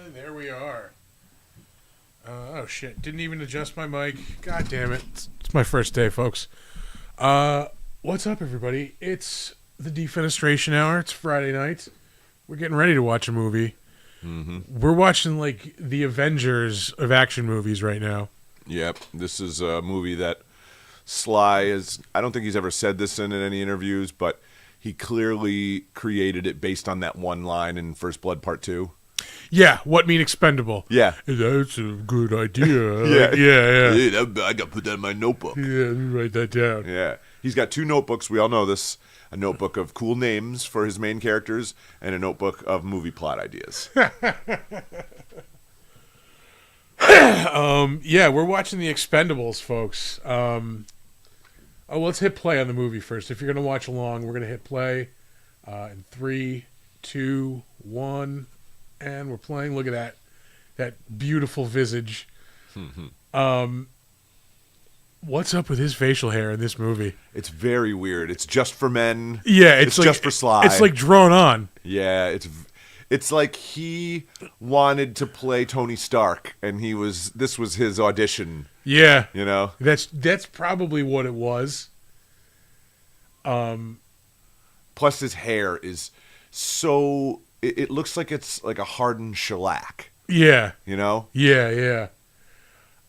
And there we are. Oh shit! Didn't even adjust my mic. God damn it! It's my first day, folks. What's up, everybody? It's the Defenestration hour. It's Friday night. We're getting ready to watch a movie. Mm-hmm. We're watching like the Avengers of action movies right now. Yep. This is a movie that Sly is. I don't think he's ever said this in any interviews, but he clearly created it based on that one line in First Blood Part 2. Yeah, what mean expendable? Yeah. That's a good idea. Yeah. Yeah. Hey, I got to put that in my notebook. Yeah, let me write that down. Yeah. He's got two notebooks. We all know this. A notebook of cool names for his main characters and a notebook of movie plot ideas. Yeah, we're watching the Expendables, folks. Let's hit play on the movie first. If you're going to watch along, we're going to hit play in 3, 2, 1, and we're playing. Look at that beautiful visage. What's up with his facial hair in this movie? It's very weird. It's just for men. Yeah, it's like, just for Sly. It's like drawn on. Yeah, it's like he wanted to play Tony Stark, and this was his audition. Yeah, You know, that's probably what it was. plus his hair is so it looks like it's like a hardened shellac. Yeah, You know, yeah.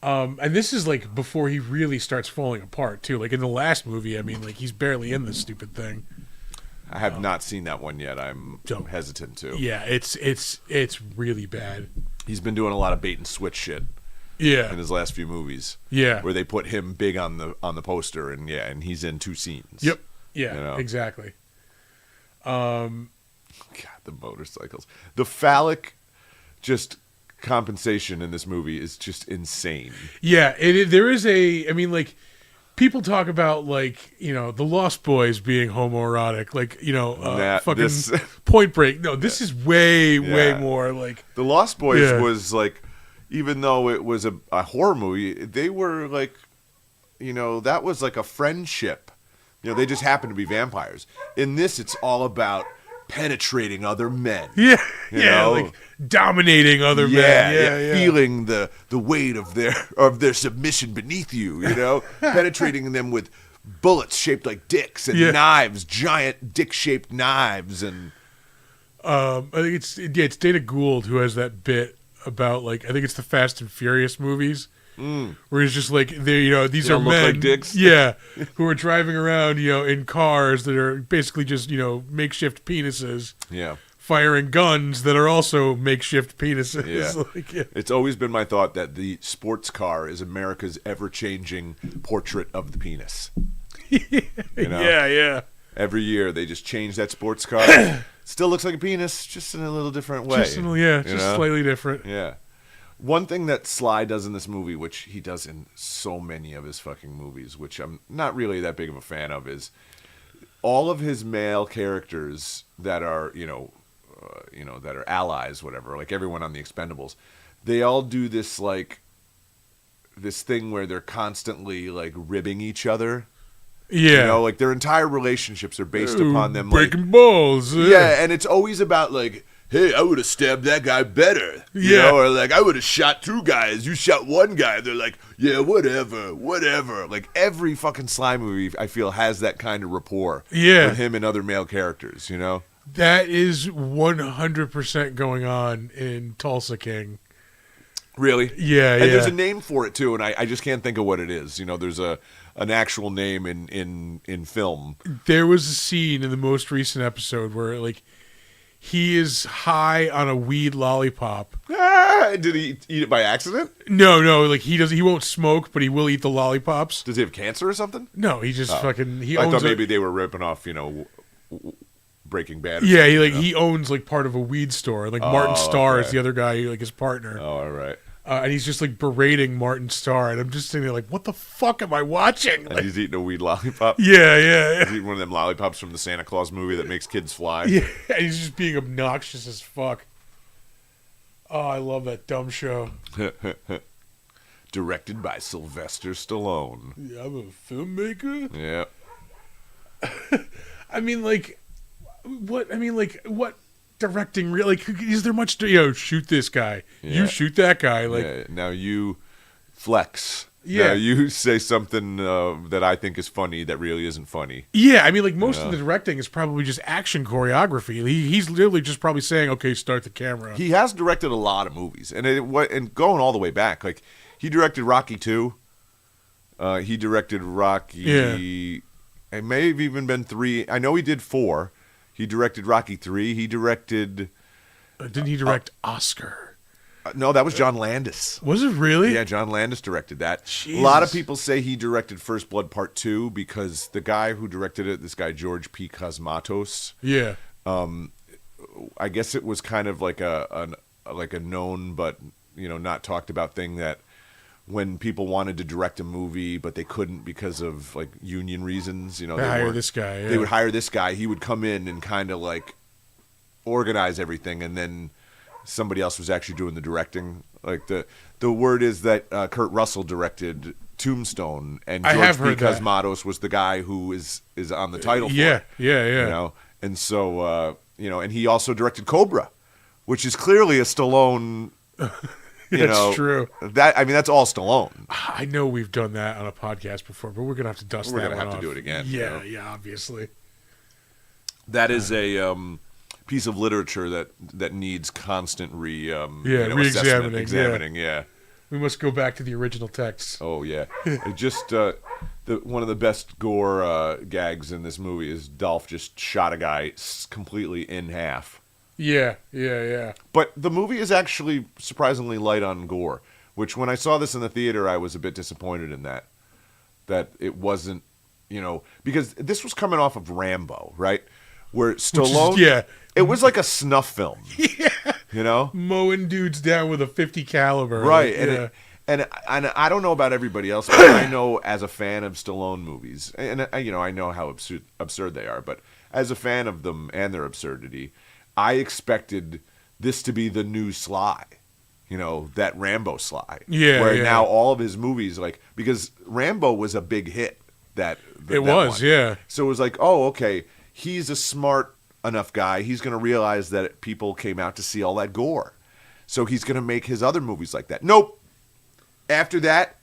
And this is like before he really starts falling apart too. Like in the last movie, I mean, like he's barely in this stupid thing. I have not seen that one yet. I'm Don't. hesitant to. Yeah, it's really bad. He's been doing a lot of bait and switch shit Yeah, in his last few movies. yeah. Where they put him big on the poster, and he's in 2 scenes. Yep. Yeah, You know? exactly. God, the motorcycles. The phallic just compensation in this movie is just insane. Yeah, there is I mean, like, people talk about, like, you know, the Lost Boys being homoerotic, like, you know, fucking Point Break. No, this is way more like... The Lost Boys was, like, even though it was a horror movie, they were, like, you know, that was like a friendship. You know, they just happened to be vampires. In this, it's all about penetrating other men. Yeah, you know? Like dominating other men. Yeah, feeling the weight of their submission beneath you. You know, penetrating them with bullets shaped like dicks and knives, giant dick-shaped knives, and I think it's Dana Gould who has that bit about, like, I think it's the Fast and Furious movies. Where he's just like, you know, these are men, like dicks. Who are driving around, you know, in cars that are basically just, you know, makeshift penises, firing guns that are also makeshift penises. It's always been my thought that the sports car is America's ever-changing portrait of the penis. You know? Every year they just change that sports car. Still looks like a penis, just in a little different way. Just slightly different. Yeah. One thing that Sly does in this movie, which he does in so many of his fucking movies, which I'm not really that big of a fan of, is all of his male characters that are, that are allies, whatever, like everyone on the Expendables, they all do this, like, this thing where they're constantly, like, ribbing each other. Yeah. You know, like, their entire relationships are based upon them, breaking balls. Yeah, and it's always about, like, hey, I would have stabbed that guy better. You know, or like, I would have shot 2 guys. You shot 1 guy. They're like, yeah, whatever. Like, every fucking Sly movie, I feel, has that kind of rapport with him and other male characters, you know? That is 100% going on in Tulsa King. Really? Yeah, and there's a name for it, too, and I just can't think of what it is. You know, there's an actual name in film. There was a scene in the most recent episode where, like, he is high on a weed lollipop. Did he eat it by accident? No. Like, he won't smoke, but he will eat the lollipops. Does he have cancer or something? No, he just fucking. I thought maybe they were ripping off, you know, Breaking Bad. Yeah, he owns, like, part of a weed store. Like, Martin Starr is the other guy, like, his partner. Oh, all right. And he's just, like, berating Martin Starr, and I'm just sitting there like, what the fuck am I watching? And he's eating a weed lollipop? Yeah. He's eating one of them lollipops from the Santa Claus movie that makes kids fly? Yeah, and he's just being obnoxious as fuck. Oh, I love that dumb show. Directed by Sylvester Stallone. Yeah, I'm a filmmaker? Yeah. I mean, what directing really, like, is there much to, shoot this guy, you shoot that guy, like, now you flex, now you say something that I think is funny that really isn't funny. I mean, like, most of the directing is probably just action choreography. He's literally just probably saying, okay, start the camera. He has directed a lot of movies, and going all the way back, like, he directed Rocky 2, he directed Rocky, it may have even been 3, I know he did 4. He directed Rocky 3. He directed... didn't he direct Oscar? No, that was John Landis. Was it really? Yeah, John Landis directed that. Jesus. A lot of people say he directed First Blood Part 2 because the guy who directed it, this guy George P. Cosmatos, I guess it was kind of like a known but, not talked about thing that when people wanted to direct a movie, but they couldn't because of, like, union reasons, they hire this guy. They would hire this guy. He would come in and kind of, like, organize everything, and then somebody else was actually doing the directing. Like, the word is that Kurt Russell directed Tombstone, and George P. Cosmatos was the guy who is on the title for it. Yeah. And so, and he also directed Cobra, which is clearly a Stallone... It's true. That's all Stallone. I know we've done that on a podcast before, but we're gonna have to dust that one off. We're gonna have to do it again. Yeah, obviously. That is a piece of literature that needs constant re-examining. Yeah. We must go back to the original texts. Oh yeah. Just one of the best gore gags in this movie is Dolph just shot a guy completely in half. Yeah. But the movie is actually surprisingly light on gore, which when I saw this in the theater, I was a bit disappointed in that it wasn't, because this was coming off of Rambo, right? where Stallone, it was like a snuff film. Yeah. You know? Mowing dudes down with a 50 caliber. Right. Like, and I don't know about everybody else, but I know as a fan of Stallone movies, and I know how absurd they are, but as a fan of them and their absurdity, I expected this to be the new Sly. That Rambo Sly. Yeah. Where now all of his movies, because Rambo was a big hit. It was, yeah. So it was like, oh, okay, he's a smart enough guy. He's going to realize that people came out to see all that gore. So he's going to make his other movies like that. Nope. After that,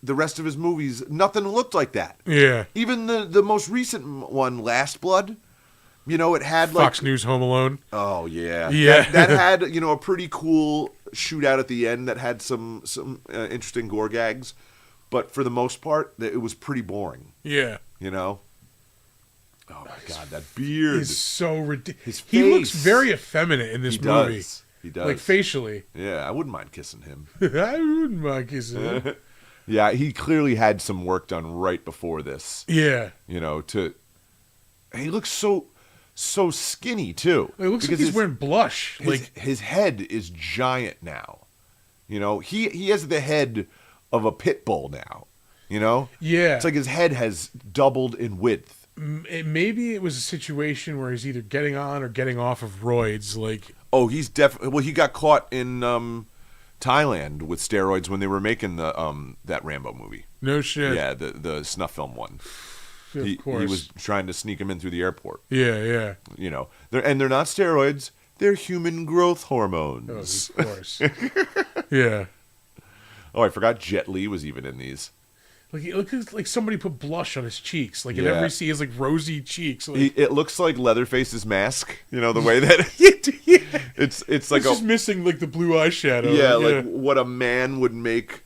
the rest of his movies, nothing looked like that. Yeah. Even the most recent one, Last Blood, it had Fox News Home Alone. Oh, yeah. Yeah. That had, a pretty cool shootout at the end that had some interesting gore gags. But for the most part, it was pretty boring. Yeah. Oh, my God, that beard. Is so ridiculous. His face. He looks very effeminate in this movie. He does. Like, facially. Yeah, I wouldn't mind kissing him. I wouldn't mind kissing him. Yeah, he clearly had some work done right before this. Yeah. He looks so skinny, too. It looks like he's wearing blush. His head is giant now. He has the head of a pit bull now. Yeah. It's like his head has doubled in width. Maybe it was a situation where he's either getting on or getting off of roids. Oh, he's definitely... Well, he got caught in Thailand with steroids when they were making that Rambo movie. No shit. Yeah, the snuff film one. Of course. He was trying to sneak him in through the airport. Yeah. They're not steroids. They're human growth hormones. Oh, of course. Yeah. Oh, I forgot Jet Li was even in these. It looks like somebody put blush on his cheeks. In every scene, he has rosy cheeks. It looks like Leatherface's mask. The way that it's like just missing the blue eyeshadow. Yeah, like what a man would make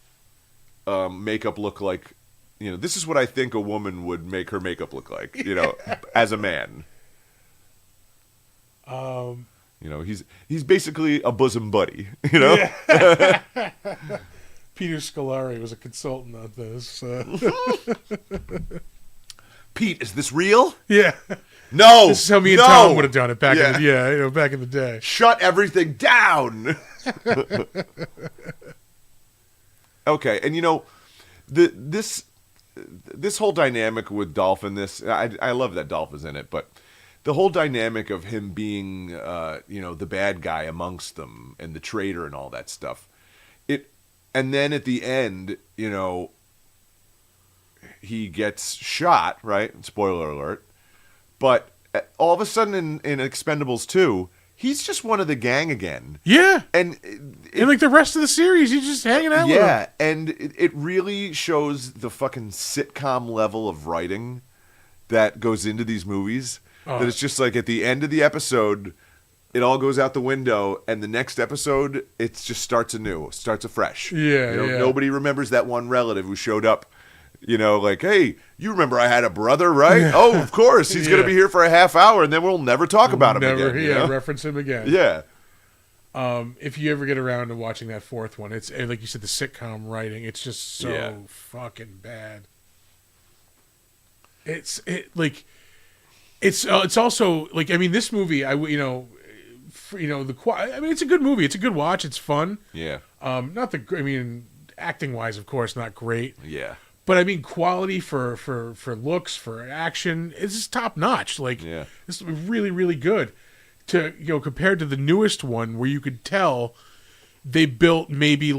makeup look like. This is what I think a woman would make her makeup look like. As a man. He's basically a bosom buddy. Yeah. Peter Scolari was a consultant on this. Pete, is this real? Yeah. No. This is how me and Tom would have done it back back in the day. Shut everything down. Okay, and this whole dynamic with Dolph in this, I love that Dolph is in it, but the whole dynamic of him being, the bad guy amongst them and the traitor and all that stuff, and then at the end, he gets shot, right? Spoiler alert. But all of a sudden in Expendables 2, he's just one of the gang again. Yeah. And the rest of the series, he's just hanging out with them. Yeah, and it really shows the fucking sitcom level of writing that goes into these movies. That it's just like at the end of the episode, it all goes out the window, and the next episode, it just starts anew, starts afresh. Yeah, Nobody remembers that one relative who showed up, hey, you remember I had a brother, right? Yeah. Oh, of course, he's going to be here for a half hour, and then we'll never talk about him again. Reference him again. Yeah. If you ever get around to watching that fourth one, it's like you said, the sitcom writing, it's just so fucking bad. It's also this movie, it's a good movie. It's a good watch. It's fun. Yeah. Acting wise, of course, not great. Yeah. But quality for looks, for action, it's just top notch. This is really, really good. Compared to the newest one, where you could tell they built maybe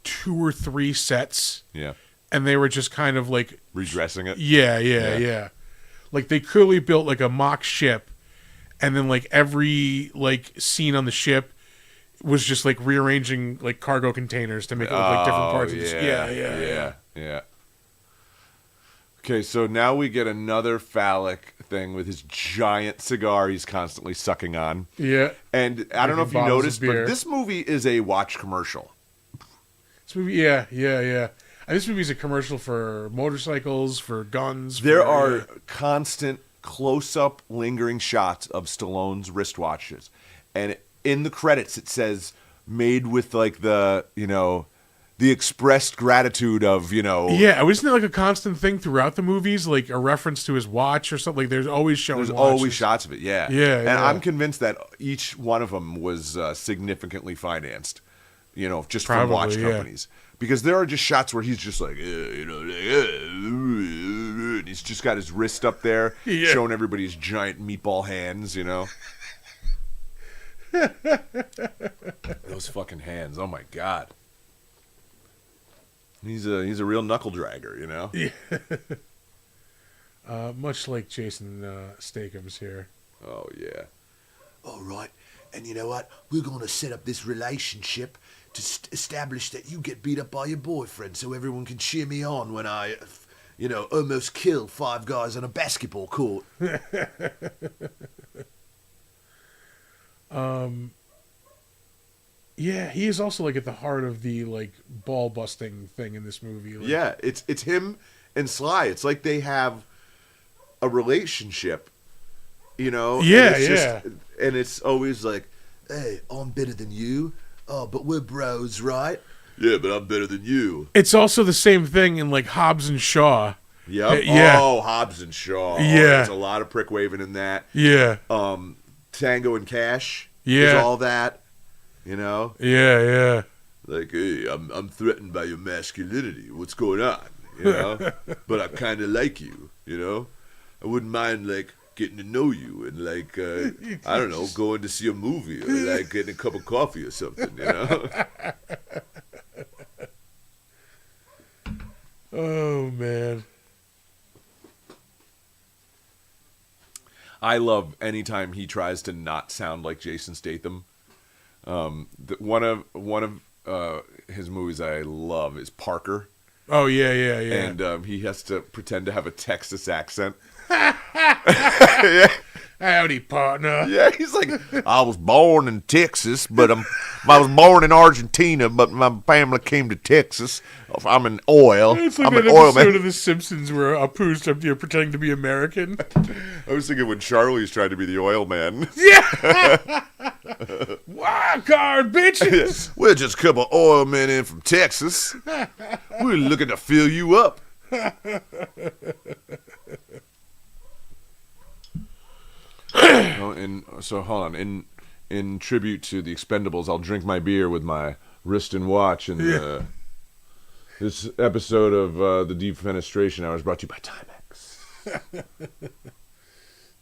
2 or 3 sets. Yeah. And they were just kind of redressing it. Yeah. They clearly built a mock ship, and then every scene on the ship was just rearranging cargo containers to make it look like different parts of the ship. Yeah. Okay, so now we get another phallic thing with his giant cigar he's constantly sucking on. Yeah. And I don't know if you noticed, but this movie is a watch commercial. This movie, yeah. And this movie is a commercial for motorcycles, for guns. There are constant close-up, lingering shots of Stallone's wristwatches. And in the credits, it says, made with, the the expressed gratitude of, you know. Yeah, wasn't it like a constant thing throughout the movies, like a reference to his watch or something? Like there's always showing. There's watches. always shots of it, yeah. Yeah, and yeah. I'm convinced that each one of them was significantly financed, you know, just from Probably, watch yeah. companies. Because there are just shots where he's just like, you know, and he's just got his wrist up there, Yeah. showing everybody his giant meatball hands, you know. Those fucking hands, oh my God. He's a real knuckle dragger, you know. Yeah. Much like Jason Statham's here. Oh yeah. All right, and you know what? We're going to set up this relationship to establish that you get beat up by your boyfriend so everyone can cheer me on when I, you know, almost kill 5 guys on a basketball court. Yeah, he is also like at the heart of the like ball busting thing in this movie. Like, Yeah, it's him and Sly. It's like they have a relationship, you know. Yeah, and it's yeah. And it's always like, Hey, I'm better than you. Oh, but we're bros, right? yeah, but I'm better than you. It's also the same thing in like Hobbs and Shaw. Yep. Yeah. Oh, Hobbs and Shaw. Oh, Yeah. there's a lot of prick waving in that. Yeah. Tango and Cash. Yeah. Is all that. You know. Yeah, yeah. Like, hey, I'm threatened by your masculinity. What's going on? You know. But I kind of like you. You know. I wouldn't mind like getting to know you and like I don't know, going to see a movie or like getting a cup of coffee or something. You know. Oh man. I love anytime he tries to not sound like Jason Statham. One of his movies I love is Parker, Oh yeah, yeah, yeah. and he has to pretend to have a Texas accent. Yeah, Howdy, partner. yeah, he's like, I was born in Texas, but I was born in Argentina, but my family came to Texas. I'm in oil. It's like I'm that an oil episode man. of The Simpsons where Apu's up here pretending to be American. I was thinking when Charlie's trying to be the oil man. Yeah. Wild card, bitches. We're just a couple oil men in from Texas. We're looking to fill you up. Oh, and so hold on. In tribute to the Expendables, I'll drink my beer with my wrist and watch. And Yeah. this episode of the Defenestration Hour is brought to you by Timex.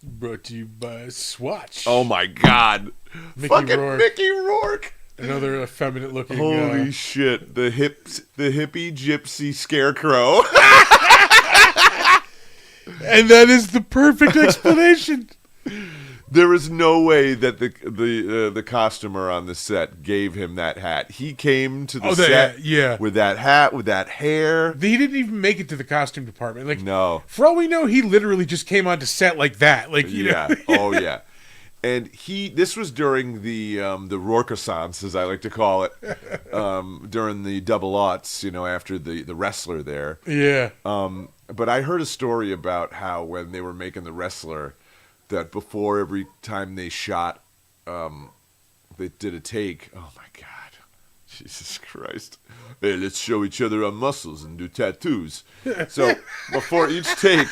Brought to you by Swatch. Oh my God, Mickey fucking Rourke. Mickey Rourke! Another effeminate looking. Holy shit, the hippie gypsy scarecrow. And that is the perfect explanation. There is no way that the costumer on the set gave him that hat. He came to the set yeah. with that hat, with that hair. He didn't even make it to the costume department. Like, No. for all we know, he literally just came onto set like that. Like, you Yeah. know. Oh yeah. And this was during the Rourke-assance, as I like to call it, during the double aughts, you know, after the wrestler there. Yeah. But I heard a story about how when they were making the wrestler, that before every time they shot, they did a take. Oh my God, Jesus Christ! Hey, let's show each other our muscles and do tattoos. So before each take,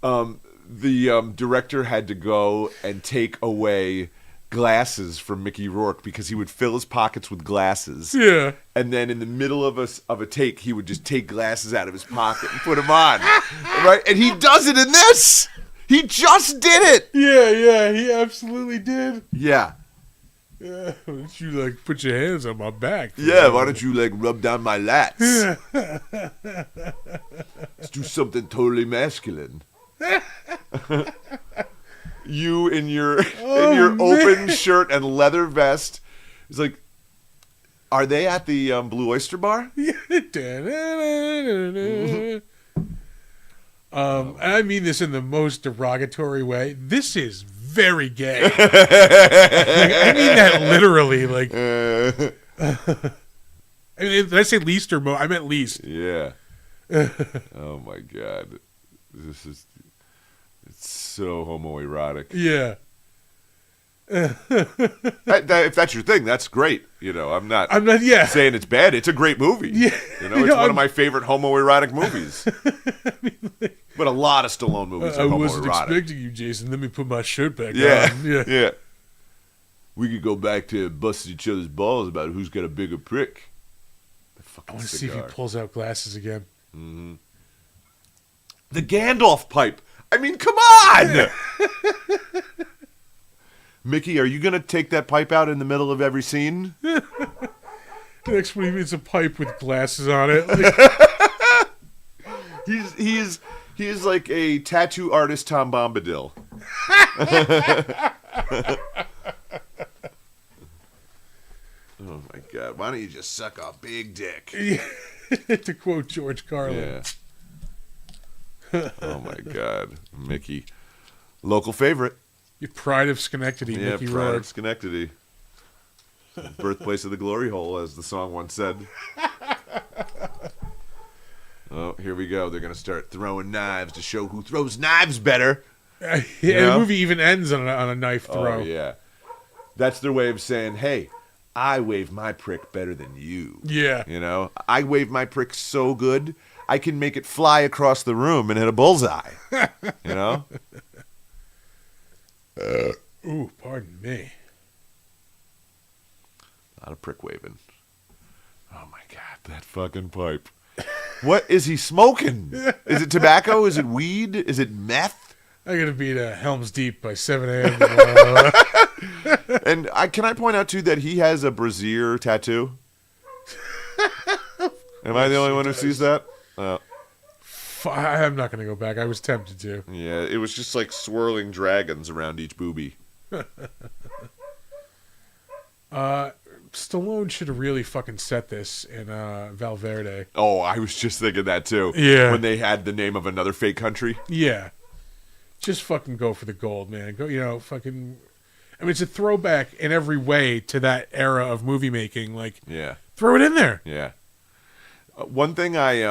the director had to go and take away glasses from Mickey Rourke because he would fill his pockets with glasses. Yeah. And then in the middle of a take, he would just take glasses out of his pocket and put them on. Right? And he does it in this. He just did it. Yeah, yeah, he absolutely did. Yeah. Yeah, why don't you like put your hands on my back? Yeah, why don't you like rub down my lats? Let's do something totally masculine. You in your open shirt and leather vest. It's like, are they at the Blue Oyster Bar? And I mean this in the most derogatory way. This is very gay. Like, I mean that literally. Like, I mean, did I say least or most? I meant least. Yeah. Oh my God, it's so homoerotic. Yeah. If that's your thing, that's great. I'm not Yeah. saying it's bad. It's a great movie. Yeah. It's one of my favorite homoerotic movies. But a lot of Stallone movies I are wasn't homoerotic. expecting you, Jason. Let me put my shirt back Yeah, on. Yeah. yeah. We could go back to busting each other's balls about who's got a bigger prick. I want to see if he pulls out glasses again. The Gandalf pipe. I mean, come on! Mickey, are you going to take that pipe out in the middle of every scene? The next one, it's a pipe with glasses on it. He is like a tattoo artist Tom Bombadil. Oh my God! Why don't you just suck a big dick? To quote George Carlin. Yeah. Oh my God, Mickey, local favorite. Your pride of Schenectady, Yeah, Mickey pride Rourke. of Schenectady. Birthplace of the glory hole, as the song once said. Oh, here we go. They're going to start throwing knives to show who throws knives better. And know? the movie even ends on a knife throw. Oh, yeah. That's their way of saying, hey, I wave my prick better than you. Yeah. I wave my prick so good, I can make it fly across the room and hit a bullseye. Ooh, pardon me. A lot of prick waving. Oh, my God, that fucking pipe. What is he smoking? Is it tobacco? Is it weed? Is it meth? I gotta beat Helm's Deep by 7 a.m. And can I point out, too, that he has a brassiere tattoo? Am I the only one who sees that? I'm not gonna go back. I was tempted to. Yeah, it was just like swirling dragons around each boobie. Stallone should have really fucking set this in Valverde. Oh, I was just thinking that, too. Yeah. When they had the name of another fake country. Yeah. Just fucking go for the gold, man. Go, fucking... I mean, it's a throwback in every way to that era of movie making. Like, Yeah. throw it in there. Yeah. One thing I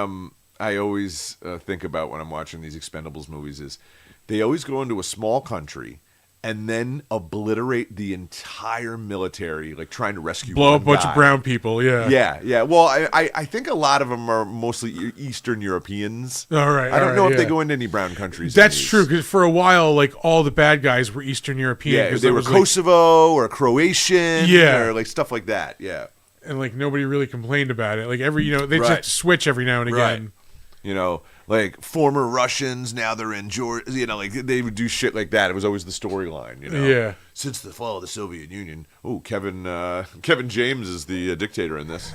always think about when I'm watching these Expendables movies is they always go into a small country and then obliterate the entire military, like trying to rescue Blow one a bunch guy. of brown people, yeah. Yeah. Well, I think a lot of them are mostly Eastern Europeans. All right. I don't know if yeah. they go into any brown countries. That's true, because for a while, like, all the bad guys were Eastern European. Yeah, 'cause they there were was, Kosovo or Croatian, Yeah. or like stuff like that. Yeah, and like nobody really complained about it. Like they just Right. have to switch every now and again. like former Russians, now they're in Georgia. Like they would do shit like that. It was always the storyline. Yeah. Since the fall of the Soviet Union. Oh, Kevin James is the dictator in this.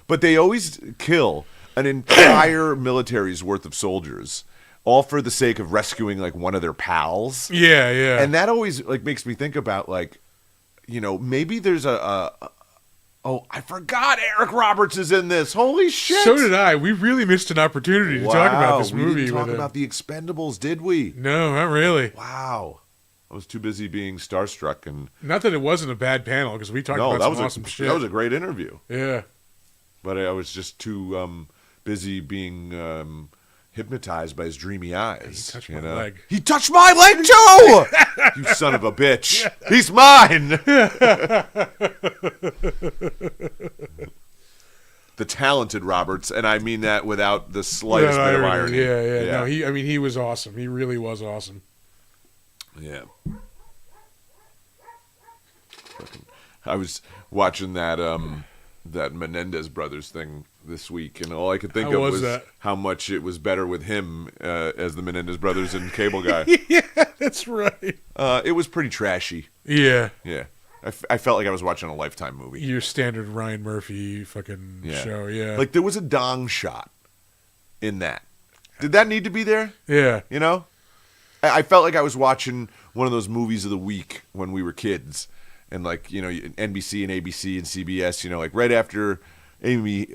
But they always kill an entire military's worth of soldiers, all for the sake of rescuing like one of their pals. Yeah, yeah. And that always like makes me think about like, maybe there's oh, I forgot Eric Roberts is in this. Holy shit! So did I. We really missed an opportunity to talk about this we movie. didn't talk with about the Expendables, did we? No, not really. Wow. I was too busy being starstruck and Not that it wasn't a bad panel, because we talked about some awesome shit. that was a great interview. Yeah. But I was just too busy being hypnotized by his dreamy eyes. He touched my leg. He touched my leg too! You son of a bitch. Yeah. He's mine! The talented Roberts, and I mean that without the slightest bit of irony. Yeah. No, he was awesome. He really was awesome. Yeah. I was watching that Menendez brothers thing this week, and all I could think of was how much it was better with him as the Menendez brothers and Cable Guy. Yeah, that's right. It was pretty trashy. Yeah. Yeah. I felt like I was watching a Lifetime movie. Your standard Ryan Murphy fucking show, yeah. Like, there was a dong shot in that. Did that need to be there? Yeah. I felt like I was watching one of those movies of the week when we were kids. And, like, NBC and ABC and CBS, like, right after Amy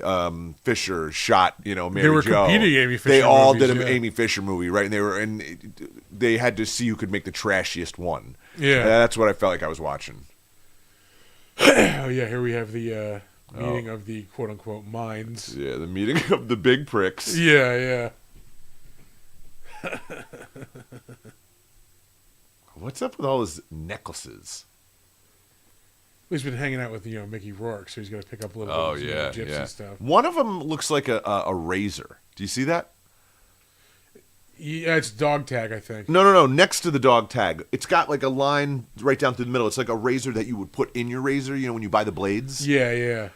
Fisher shot, Mary Jo. They were competing Amy Fisher They all movies, did an Amy Fisher movie, right? And they had to see who could make the trashiest one. Yeah. And that's what I felt like I was watching. Oh, yeah, here we have the meeting of the quote-unquote minds. Yeah, the meeting of the big pricks. Yeah. What's up with all his necklaces? He's been hanging out with Mickey Rourke, so he's going to pick up a little Oh bit of yeah, gypsy yeah. stuff. One of them looks like a razor. Do you see that? Yeah, it's dog tag, I think. No. Next to the dog tag, it's got like a line right down through the middle. It's like a razor that you would put in your razor. You know, when you buy the blades. Yeah.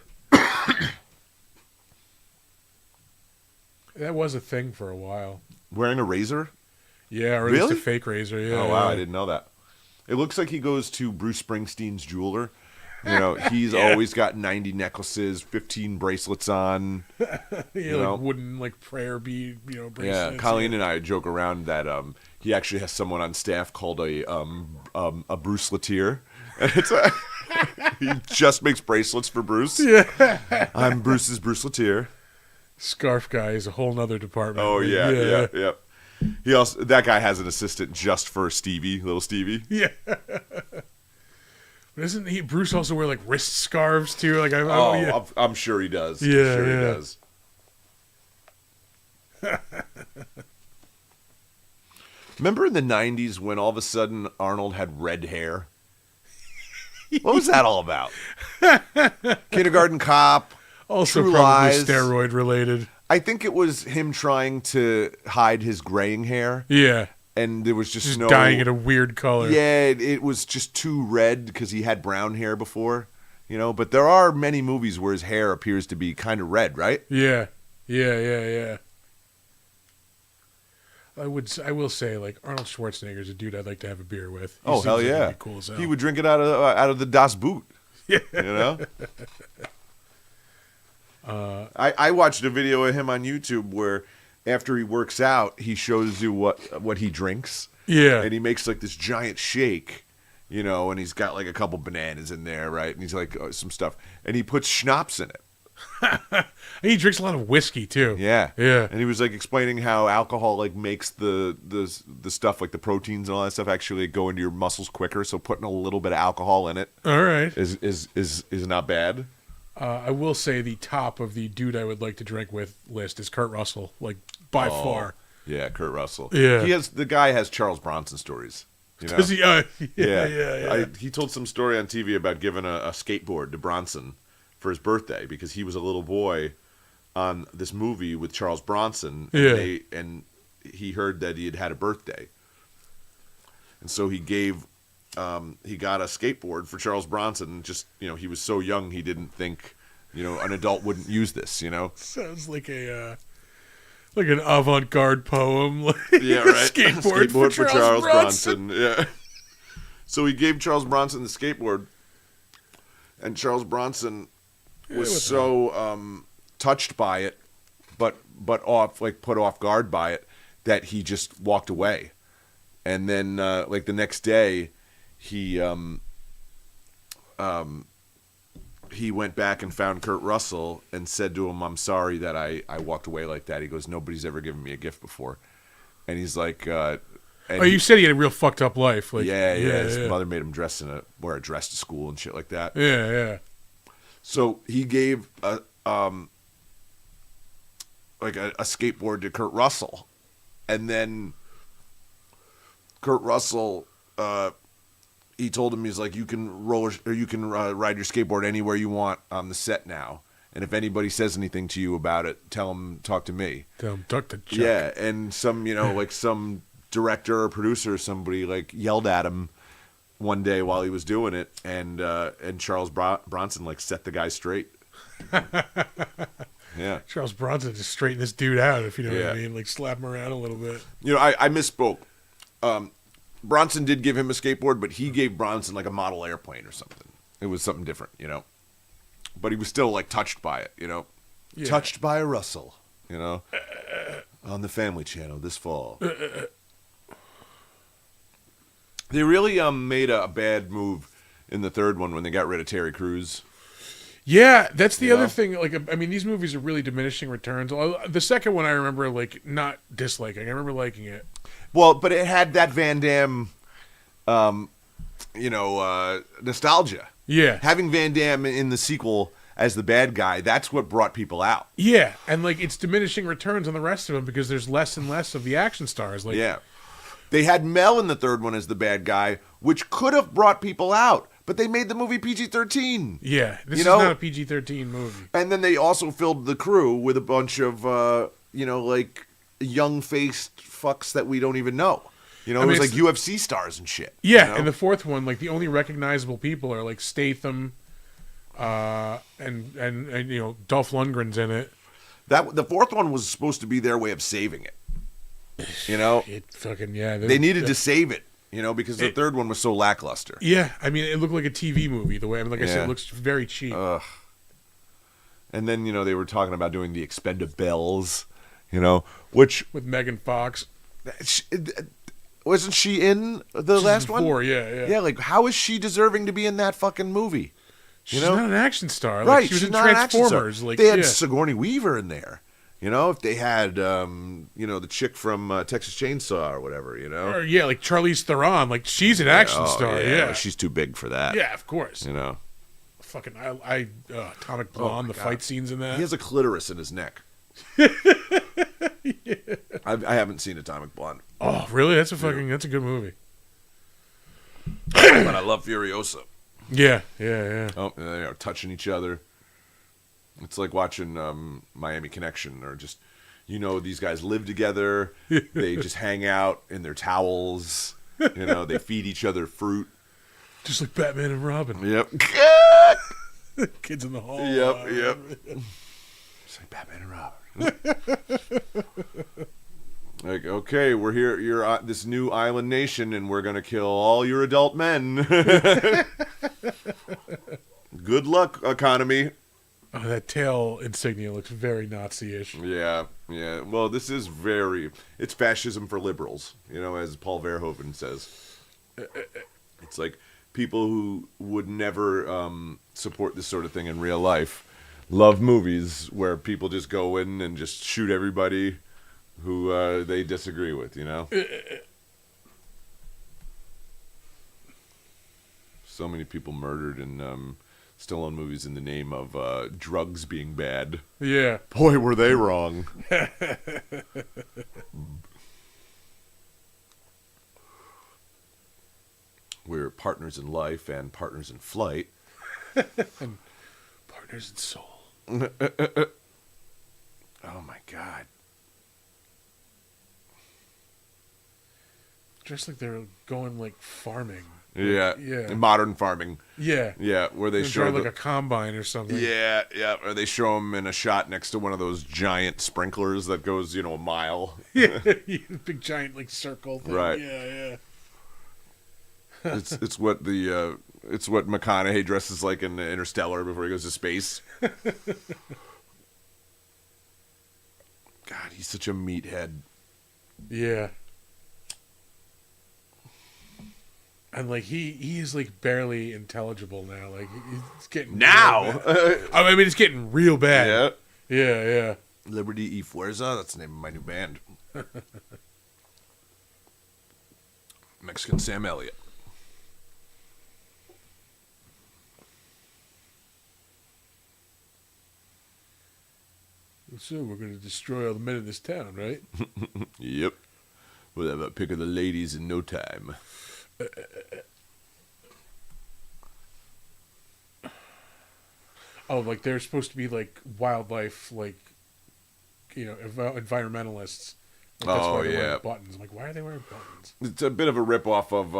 That was a thing for a while. Wearing a razor. Yeah, or at Really? least a fake razor. Yeah. Oh wow, I didn't know that. It looks like he goes to Bruce Springsteen's jeweler. You know, he's Yeah. always got 90 necklaces, 15 bracelets on. Like wooden, like prayer bead, bracelets. Yeah, Colleen and I joke around that he actually has someone on staff called a Bruce Latier. And he just makes bracelets for Bruce. Yeah. I'm Bruce's Bruce Latier. Scarf guy is a whole nother department. Oh yeah. He also that guy has an assistant just for Stevie, little Stevie. Yeah. But doesn't Bruce also wear like wrist scarves too? Like I'm sure he does. Yeah, I'm sure he yeah. does. Remember in the 90s when all of a sudden Arnold had red hair? What was that all about? Kindergarten Cop. Also True probably Lies. steroid related. I think it was him trying to hide his graying hair, Yeah. and there was just no Dyeing it a weird color. Yeah, it was just too red because he had brown hair before, But there are many movies where his hair appears to be kind of red, right? Yeah. I will say, like, Arnold Schwarzenegger's a dude I'd like to have a beer with. He Oh seems hell like he'd yeah! be cool as hell. He would drink it out of the Das Boot. Yeah. I watched a video of him on YouTube where after he works out, he shows you what he drinks. Yeah. And he makes like this giant shake, and he's got like a couple bananas in there, right? And he's like some stuff, and he puts schnapps in it. He drinks a lot of whiskey too. Yeah. Yeah. And he was like explaining how alcohol like makes the stuff like the proteins and all that stuff actually go into your muscles quicker. So putting a little bit of alcohol in it All right. is not bad. I will say the top of the dude I would like to drink with list is Kurt Russell, like by far. Yeah, Kurt Russell. Yeah. The guy has Charles Bronson stories. Does he? Yeah. He told some story on TV about giving a skateboard to Bronson for his birthday because he was a little boy on this movie with Charles Bronson. Yeah. And he heard that he had a birthday. And so he got a skateboard for Charles Bronson. Just, he was so young he didn't think, an adult wouldn't use this, Sounds like an avant-garde poem. Like Yeah, right. Skateboard for Charles Bronson. Yeah. So he gave Charles Bronson the skateboard, and Charles Bronson was so touched by it, but put off guard by it, that he just walked away. And then the next day, he went back and found Kurt Russell and said to him, "I'm sorry that I walked away like that." He goes, "Nobody's ever given me a gift before," and he's like, you said he had a real fucked up life. Like, yeah. His mother made him wear a dress to school and shit like that. Yeah. So he gave a skateboard to Kurt Russell, and then Kurt Russell, he told him, he's like, you can ride your skateboard anywhere you want on the set now, and if anybody says anything to you about it, tell them talk to me. Tell him talk to Chuck. Yeah, and some like some director or producer or somebody like yelled at him one day while he was doing it, and Charles Bronson like set the guy straight. Yeah. Charles Bronson just straightened this dude out, if you know what Yeah. I mean. Like, slap him around a little bit. I misspoke. Bronson did give him a skateboard, but he gave Bronson like a model airplane or something. It was something different, But he was still like touched by it, Yeah. Touched by a Russell, on the Family Channel this fall. They really made a bad move in the third one when they got rid of Terry Crews. Yeah, that's the You other know? thing. Like, I mean, these movies are really diminishing returns. The second one I remember, like, not disliking. I remember liking it. Well, but it had that Van Damme, nostalgia. Yeah. Having Van Damme in the sequel as the bad guy, that's what brought people out. Yeah, and, like, it's diminishing returns on the rest of them because there's less and less of the action stars. Like, Yeah. They had Mel in the third one as the bad guy, which could have brought people out, but they made the movie PG-13. Yeah, this You is know? not a PG-13 movie. And then they also filled the crew with a bunch of, like young-faced fucks that we don't even know. You know, I it mean, was like UFC stars and shit. Yeah, you know? and the fourth one, like the only recognizable people are like Statham, and Dolph Lundgren's in it. The fourth one was supposed to be their way of saving it. You know, It fucking yeah. they needed to save it. You know, because the third one was so lackluster. Yeah, I mean, it looked like a TV movie. The way, I mean, like I said, Yeah. it looks very cheap. And then they were talking about doing the Expendables. Which with Megan Fox. wasn't she in the last one? Four, yeah. Yeah, like how is she deserving to be in that fucking movie? She's not an action star. Like, Right, she was she's in not an action star. Transformers. Like, they had yeah. Sigourney Weaver in there. If they had, the chick from Texas Chainsaw or whatever, Or, yeah, like Charlize Theron. Like, she's an action star. Yeah. She's too big for that. Yeah, of course. Fucking, Atomic Blonde, the God. fight scenes in that. He has a clitoris in his neck. I haven't seen Atomic Blonde, Oh, really? That's a good movie. but I love Furiosa. Yeah. Oh, and they are touching each other. It's like watching Miami Connection, or just, these guys live together. They just hang out in their towels. They feed each other fruit. Just like Batman and Robin. Yep. Kids in the hall. Yep. It's like Batman and Robin. Like, okay, we're here. You're this new island nation, and we're gonna kill all your adult men. Good luck, economy. Oh, that tail insignia looks very Nazi-ish. Yeah. Well, this is it's fascism for liberals, as Paul Verhoeven says. It's like people who would never support this sort of thing in real life love movies where people just go in and just shoot everybody who they disagree with, So many people murdered in Stallone movies in the name of drugs being bad. Yeah. Boy, were they wrong. We're partners in life and partners in flight. And partners in soul. Oh my God. Just like they're going like farming. Yeah. Yeah. Modern farming. Yeah. Yeah, where they They show like a combine or something. Yeah, or they show them in a shot next to one of those giant sprinklers that goes, a mile. Yeah. Big giant like circle thing. Right. Yeah. It's what McConaughey dresses like in Interstellar before he goes to space. God, he's such a meathead. Yeah. And like he's like barely intelligible now. Like he's getting Now. real bad. I mean, it's getting real bad. Yeah. Yeah. Liberty y Fuerza, that's the name of my new band. Mexican Sam Elliott. So we're gonna destroy all the men in this town, right? Yep. We'll have a pick of the ladies in no time. Oh, like they're supposed to be like wildlife, like environmentalists. Like, that's why they're wearing buttons. I'm like, why are they wearing buttons? It's a bit of a ripoff of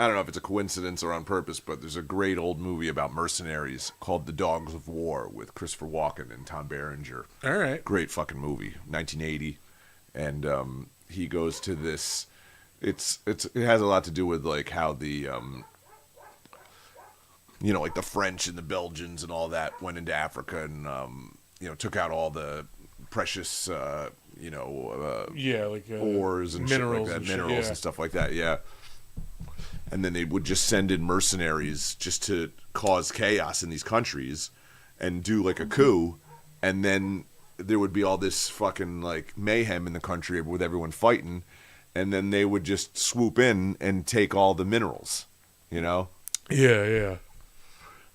I don't know if it's a coincidence or on purpose, but there's a great old movie about mercenaries called The Dogs of War with Christopher Walken and Tom Berenger. All right. Great fucking movie, 1980, and he goes to this. It has a lot to do with like how the like the French and the Belgians and all that went into Africa and took out all the precious like ores and minerals shit like that, and minerals and stuff like that. Yeah. And then they would just send in mercenaries just to cause chaos in these countries and do like a coup. And then there would be all this fucking like mayhem in the country with everyone fighting. And then they would just swoop in and take all the minerals, Yeah.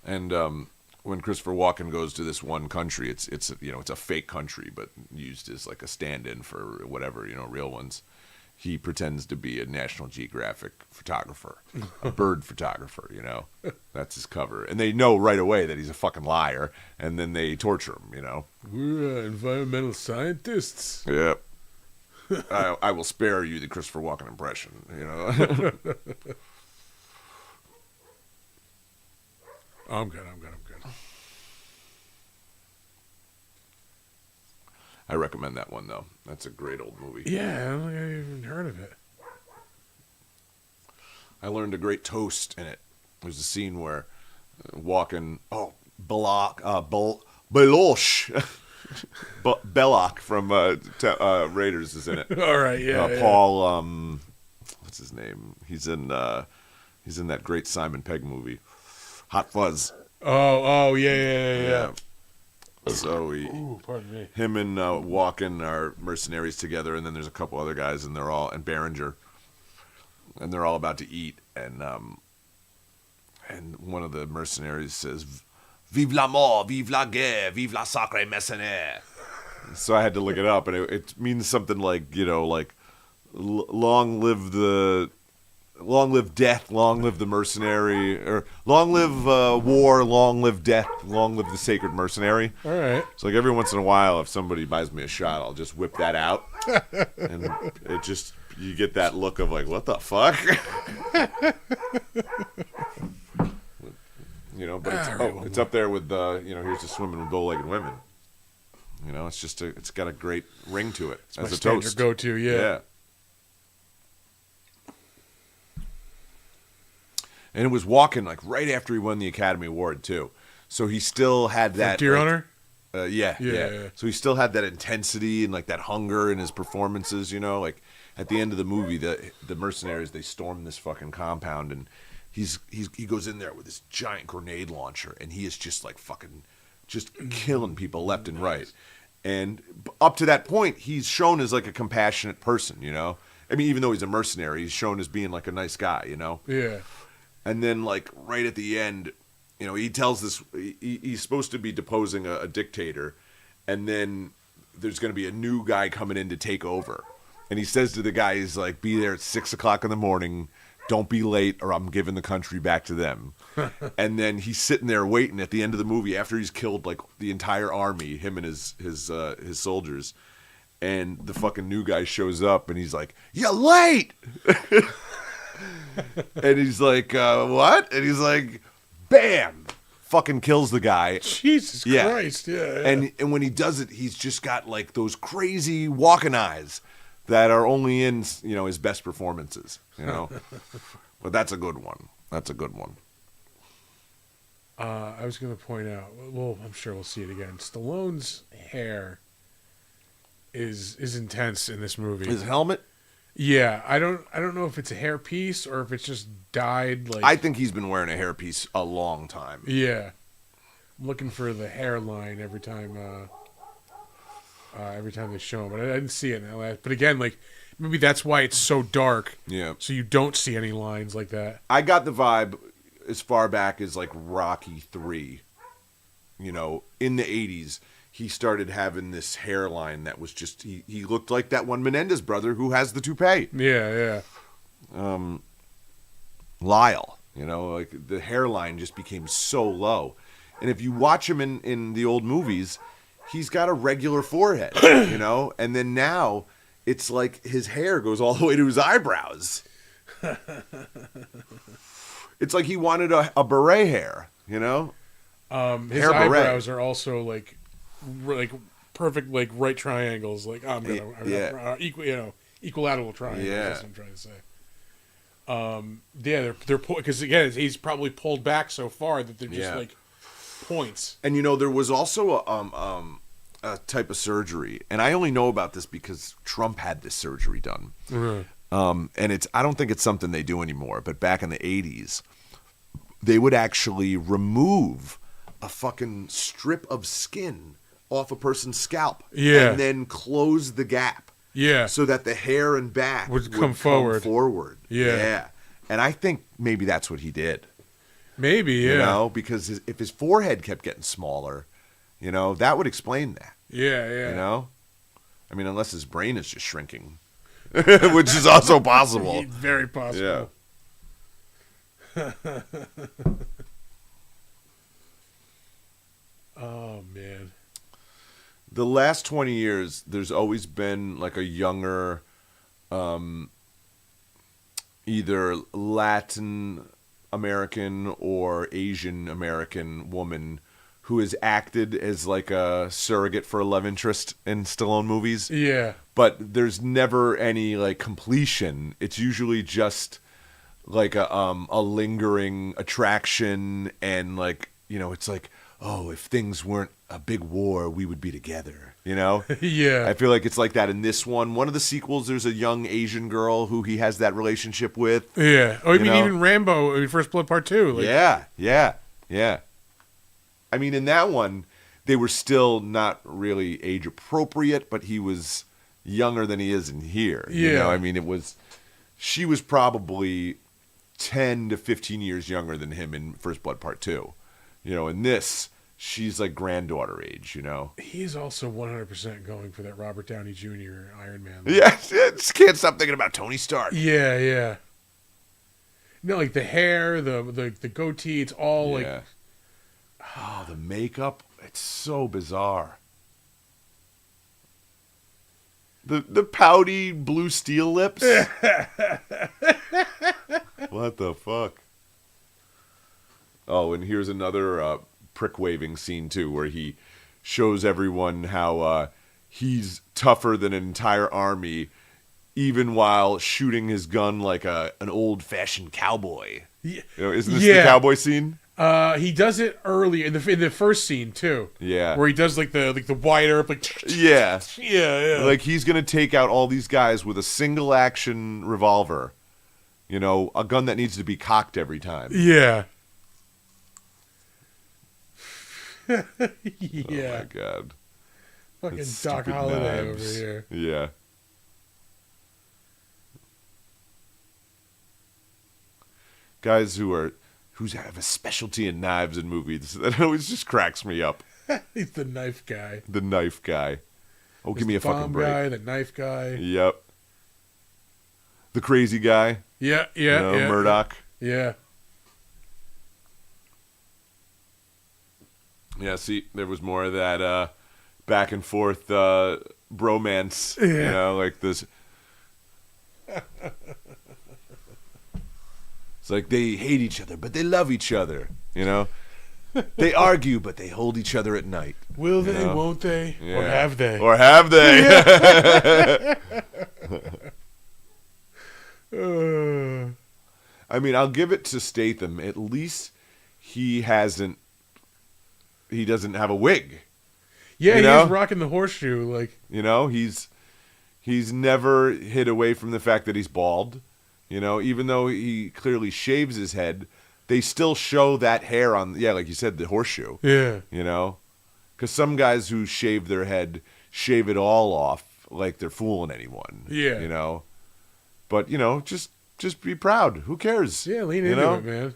And when Christopher Walken goes to this one country, it's a fake country, but used as like a stand-in for whatever, real ones. he pretends to be a National Geographic photographer, a bird photographer, you know. That's his cover. And they know right away that he's a fucking liar, and then they torture him, you know. We're environmental scientists. Yep. I will spare you the Christopher Walken impression, you know. I'm good. I recommend that one, though. That's a great old movie. Yeah, I don't think I even heard of it. I learned a great toast in it. There's a scene where Walken, Belosh, Belloc from Raiders is in it. All right, yeah. Paul, what's his name? He's in that great Simon Pegg movie, Hot Fuzz. Oh, yeah. So pardon me. him and Walken are mercenaries together, and then there's a couple other guys, and Berenger, and they're all about to eat, and one of the mercenaries says, "Vive la mort, vive la guerre, vive la sacré mercenaire." So I had to look it up, and it means something like, you know, like long live death, long live the mercenary, or long live war, long live death, long live the sacred mercenary. All right. So like every once in a while, if somebody buys me a shot, I'll just whip that out, and you get that look of like, what the fuck? You know, but it's up there with here's to swimming with bow-legged women. You know, it's got a great ring to it It's as my a toast. standard go-to, yeah. And it was Walken like right after he won the Academy Award too, so he still had that. Deer Hunter. Yeah. So he still had that intensity and like that hunger in his performances. You know, like at the end of the movie, the mercenaries, they storm this fucking compound, and he goes in there with this giant grenade launcher, and he is just like fucking just killing people left and right. And up to that point, he's shown as like a compassionate person. You know, I mean, even though he's a mercenary, he's shown as being like a nice guy. You know. Yeah. And then, like, right at the end, you know, he tells this, he's supposed to be deposing a dictator, and then there's going to be a new guy coming in to take over. And he says to the guy, he's like, be there at 6 o'clock in the morning, don't be late, or I'm giving the country back to them. And then he's sitting there waiting at the end of the movie after he's killed, like, the entire army, him and his soldiers. And the fucking new guy shows up, and he's like, you're late! And he's like, what? And he's like, bam! Fucking kills the guy. Jesus Christ, yeah. And when he does it, he's just got like those crazy Walken eyes that are only in, you know, his best performances, you know. But that's a good one. I was going to point out, well, I'm sure we'll see it again. Stallone's hair is intense in this movie. His helmet? Yeah, I don't know if it's a hair piece or if it's just dyed. Like I think he's been wearing a hairpiece a long time. Yeah, I'm looking for the hairline every time they show him, but I didn't see it in that last. But again, like maybe that's why it's so dark. Yeah, so you don't see any lines like that. I got the vibe as far back as like Rocky 3. You know, in the 80s. He started having this hairline that was just, he looked like that one Menendez brother who has the toupee. Yeah. Lyle, you know, like the hairline just became so low. And if you watch him in the old movies, he's got a regular forehead, you know? And then now it's like his hair goes all the way to his eyebrows. It's like he wanted a beret hair, you know? His hair eyebrows beret. are also like perfect, like right triangles. Like equilateral triangles. Yeah. That's what I'm trying to say. They're because again he's probably pulled back so far that they're just like points. And you know there was also a type of surgery, and I only know about this because Trump had this surgery done. Mm-hmm. And I don't think it's something they do anymore. But back in the 80s, they would actually remove a fucking strip of skin off a person's scalp, and then close the gap, so that the hair and back would come forward. Yeah, and I think maybe that's what he did. Maybe, you know, because if his forehead kept getting smaller, you know, that would explain that. Yeah. You know, I mean, unless his brain is just shrinking. which is also possible. Very possible. Oh man. The last 20 years, there's always been like a younger, either Latin American or Asian American woman who has acted as like a surrogate for a love interest in Stallone movies. Yeah. But there's never any like completion. It's usually just like a lingering attraction, and like, you know, it's like, oh, if things weren't a big war, we would be together, you know? Yeah. I feel like it's like that in this one. One of the sequels, there's a young Asian girl who he has that relationship with. Yeah. Oh, I mean, know? even Rambo in First Blood Part 2. Like, Yeah. I mean, in that one, they were still not really age appropriate, but he was younger than he is in here. Yeah. You know, I mean, she was probably 10 to 15 years younger than him in First Blood Part 2. You know, in this, she's like granddaughter age, you know? He's also 100% going for that Robert Downey Jr. Iron Man. Yeah, I just can't stop thinking about Tony Stark. Yeah, yeah. No, like the hair, the goatee, it's all like... Oh, the makeup, it's so bizarre. The pouty blue steel lips. What the fuck? Oh, and here's another prick waving scene too, where he shows everyone how he's tougher than an entire army, even while shooting his gun like an old fashioned cowboy. Yeah. You know, isn't this the cowboy scene? He does it early in the first scene too. Yeah, where he does like the wide arp, like yeah. Like he's gonna take out all these guys with a single action revolver. You know, a gun that needs to be cocked every time. Yeah. Yeah. Oh my god. Fucking That's Doc stupid Holliday knives. over here. Yeah. Guys who have a specialty in knives in movies, that always just cracks me up. He's the knife guy. The knife guy. Oh, He's give me the a fucking bomb break. guy, the knife guy. Yep. The crazy guy. Yeah. Murdoch. Yeah. Yeah, see, there was more of that back and forth bromance. Yeah. You know, like this. It's like they hate each other, but they love each other. You know? They argue, but they hold each other at night. Will they, know? won't they? Yeah. Or have they? Or have they? I mean, I'll give it to Statham. At least he doesn't have a wig. Yeah, You know? he's rocking the horseshoe. Like, You know, he's never hid away from the fact that he's bald. You know, even though he clearly shaves his head, they still show that hair on, like you said, the horseshoe. yeah. You know? Because some guys who shave their head shave it all off like they're fooling anyone. Yeah. You know? But, you know, just be proud. Who cares? Yeah, lean You into know? it, man.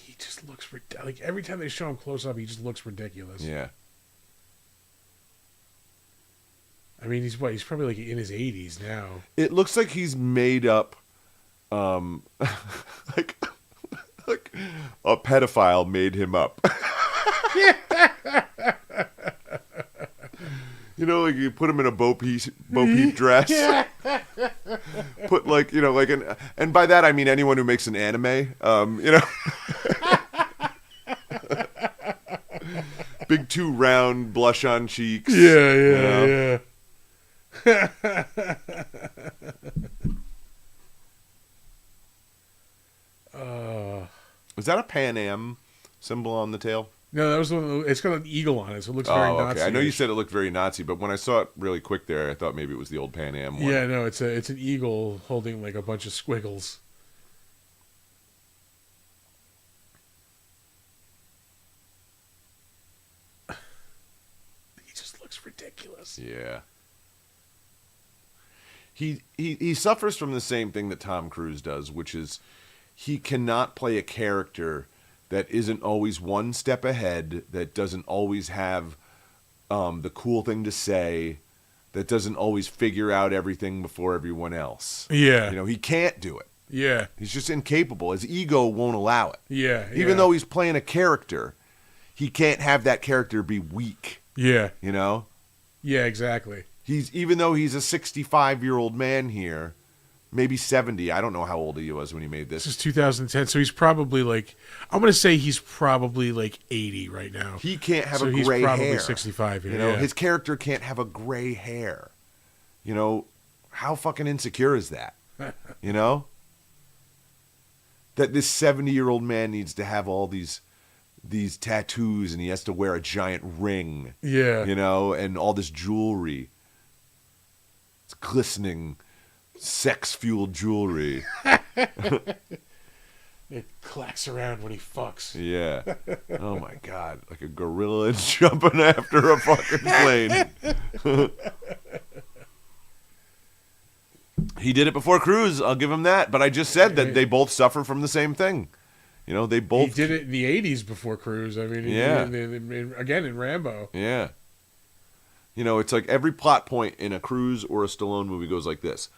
He just looks like every time they show him close up, he just looks ridiculous. Yeah. I mean, he's probably like in his 80s now. It looks like he's made up, like a pedophile made him up. You know, like you put him in a Bo Peep dress. Put like, you know, like and by that I mean anyone who makes an anime. You know, big two round blush on cheeks. Yeah. You know? Is that a Pan Am symbol on the tail? No, that was the one. It's got an eagle on it, so it looks very Nazi. Okay. I know you said it looked very Nazi, but when I saw it really quick there, I thought maybe it was the old Pan Am one. Yeah, no, it's an eagle holding like a bunch of squiggles. He just looks ridiculous. Yeah. He suffers from the same thing that Tom Cruise does, which is he cannot play a character that isn't always one step ahead, that doesn't always have the cool thing to say, that doesn't always figure out everything before everyone else. Yeah. You know, he can't do it. Yeah. He's just incapable. His ego won't allow it. Yeah. Even though he's playing a character, he can't have that character be weak. Yeah. You know? Yeah, exactly. Even though he's a 65-year-old man here, maybe 70. I don't know how old he was when he made this. This is 2010, so he's probably like, I'm going to say he's probably like 80 right now. He can't have so a he's gray probably hair. 65 here. You know, yeah. his character can't have a gray hair. You know, how fucking insecure is that? You know? That this 70-year-old man needs to have all these tattoos and he has to wear a giant ring. Yeah. You know, and all this jewelry. It's glistening, sex-fueled jewelry. It clacks around when he fucks. Yeah. Oh my God. Like a gorilla jumping after a fucking plane. He did it before Cruise. I'll give him that. But I just said that they both suffer from the same thing. You know, they both. He did it in the 80s before Cruise. I mean, Yeah. Again in Rambo. Yeah. You know, it's like every plot point in a Cruise or a Stallone movie goes like this.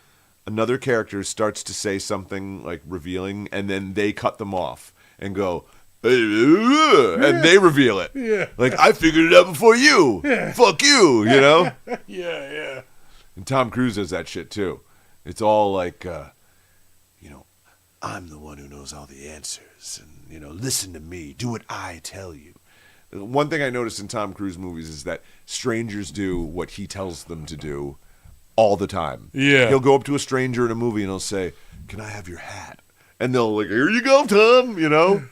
Another character starts to say something like revealing, and then they cut them off and go, and they reveal it. Yeah. Like, I figured it out before you. Yeah. Fuck you, you know? Yeah. And Tom Cruise does that shit too. It's all like, You know, I'm the one who knows all the answers. And, you know, listen to me. Do what I tell you. one thing I noticed in Tom Cruise movies is that strangers do what he tells them to do all the time. Yeah. He'll go up to a stranger in a movie and he'll say, "Can I have your hat?" And they'll like, "Here you go, Tom," you know?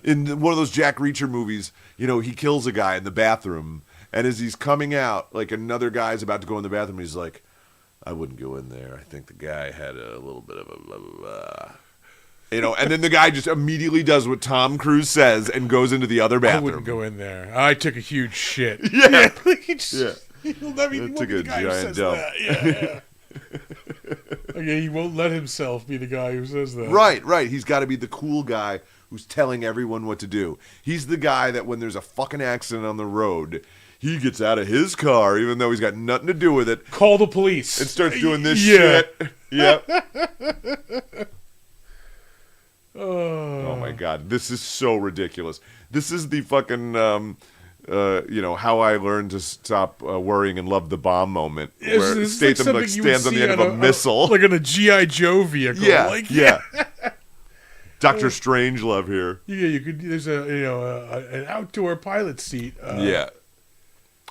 In one of those Jack Reacher movies, you know, he kills a guy in the bathroom, and as he's coming out, like another guy's about to go in the bathroom, he's like, "I wouldn't go in there. I think the guy had a little bit of a blah, blah, blah." You know, and then the guy just immediately does what Tom Cruise says and goes into the other bathroom. I wouldn't go in there. I took a huge shit. Yeah. Yeah. He'll never That won't took be a the guy who giant says dump. that. Yeah. Okay, he won't let himself be the guy who says that. Right. He's got to be the cool guy who's telling everyone what to do. He's the guy that when there's a fucking accident on the road, he gets out of his car, even though he's got nothing to do with it, Call the police. and starts doing this Yeah. shit. Yep. Oh Oh my God, this is so ridiculous. This is the fucking, how I learned to stop worrying and love the bomb moment, where This is Statham something like you would stands on the see end of a missile. like in a G.I. Joe vehicle. yeah, Like, yeah. Dr. Strangelove here. Yeah, you could. There's an outdoor pilot seat. Yeah.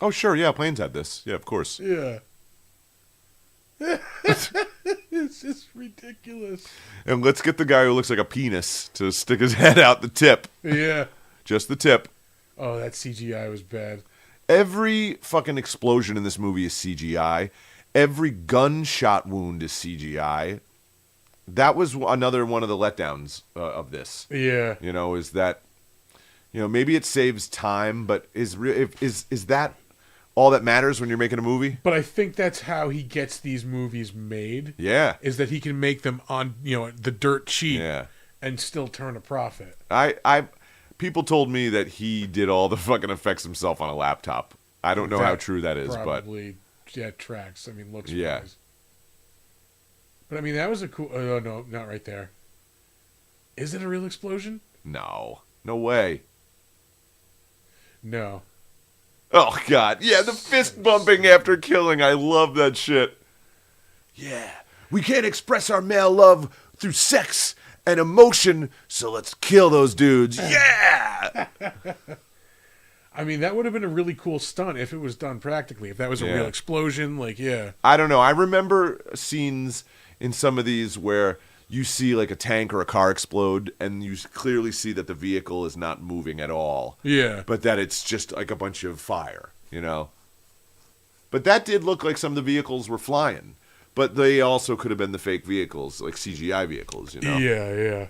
Oh sure, yeah. Planes had this. Yeah, of course. Yeah. It's just ridiculous. And let's get the guy who looks like a penis to stick his head out the tip. Yeah. Just the tip. Oh, that CGI was bad. Every fucking explosion in this movie is CGI. Every gunshot wound is CGI. That was another one of the letdowns of this. Yeah. You know, is that, maybe it saves time, but is that all that matters when you're making a movie? But I think that's how he gets these movies made. Yeah. Is that he can make them on, the dirt cheap Yeah. and still turn a profit. People told me that he did all the fucking effects himself on a laptop. I don't know how That true that is, probably, tracks. I mean, looks Yeah. wise. But I mean, that was a cool. Oh no, not right there. Is it a real explosion? no way. No. Oh God, yeah, the fist bumping after killing. I love that shit. Yeah, we can't express our male love through sex and emotion, so let's kill those dudes. Yeah! I mean, that would have been a really cool stunt if it was done practically. If that was a Yeah. real explosion, like, yeah. I don't know. I remember scenes in some of these where you see like a tank or a car explode, and you clearly see that the vehicle is not moving at all. Yeah. But that it's just like a bunch of fire, But that did look like some of the vehicles were flying. But they also could have been the fake vehicles, like CGI vehicles, Yeah.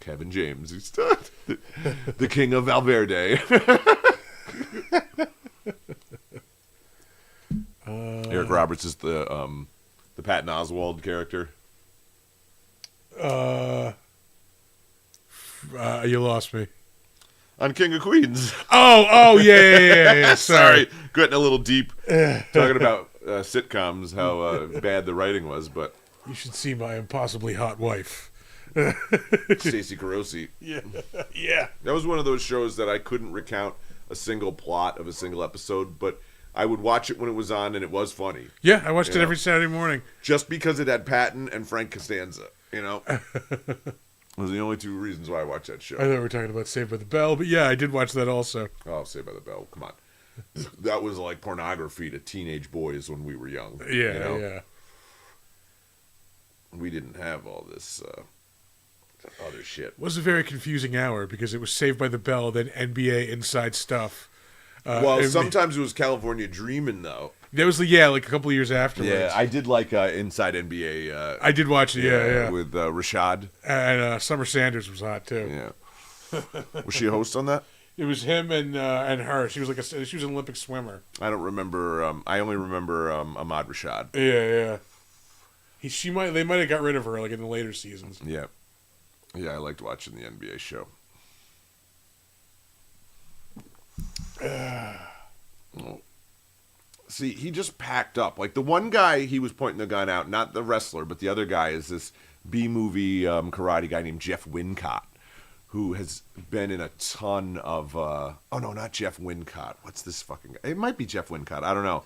Kevin James, he's the king of Valverde. Eric Roberts is the Patton Oswalt character. You lost me. on King of Queens. Yeah. Sorry, getting a little deep. Talking about sitcoms, how bad the writing was, but You should see my impossibly hot wife. Stacey Carosi. Yeah. That was one of those shows that I couldn't recount a single plot of a single episode, but I would watch it when it was on, and it was funny. Yeah, I watched it every Saturday morning. Just because it had Patton and Frank Costanza, Those are the only two reasons why I watched that show. I thought we were talking about Saved by the Bell, but yeah, I did watch that also. Oh, Saved by the Bell, come on. That was like pornography to teenage boys when we were young. Yeah. We didn't have all this other shit. It was a very confusing hour because it was Saved by the Bell, then NBA Inside Stuff. Sometimes it was California Dreamin', though. That was like a couple of years afterwards. Yeah, I did like Inside NBA. I did watch it, yeah. With Rashad. And Summer Sanders was hot, too. Yeah. Was she a host on that? It was him and her. She was she was an Olympic swimmer. I don't remember. I only remember Ahmad Rashad. Yeah. They might have got rid of her like in the later seasons. Yeah, I liked watching the NBA show. See, he just packed up. Like the one guy, he was pointing the gun out, not the wrestler, but the other guy is this B-movie karate guy named Jeff Wincott, who has been in a ton of... oh, no, not Jeff Wincott. What's this fucking guy? It might be Jeff Wincott. I don't know.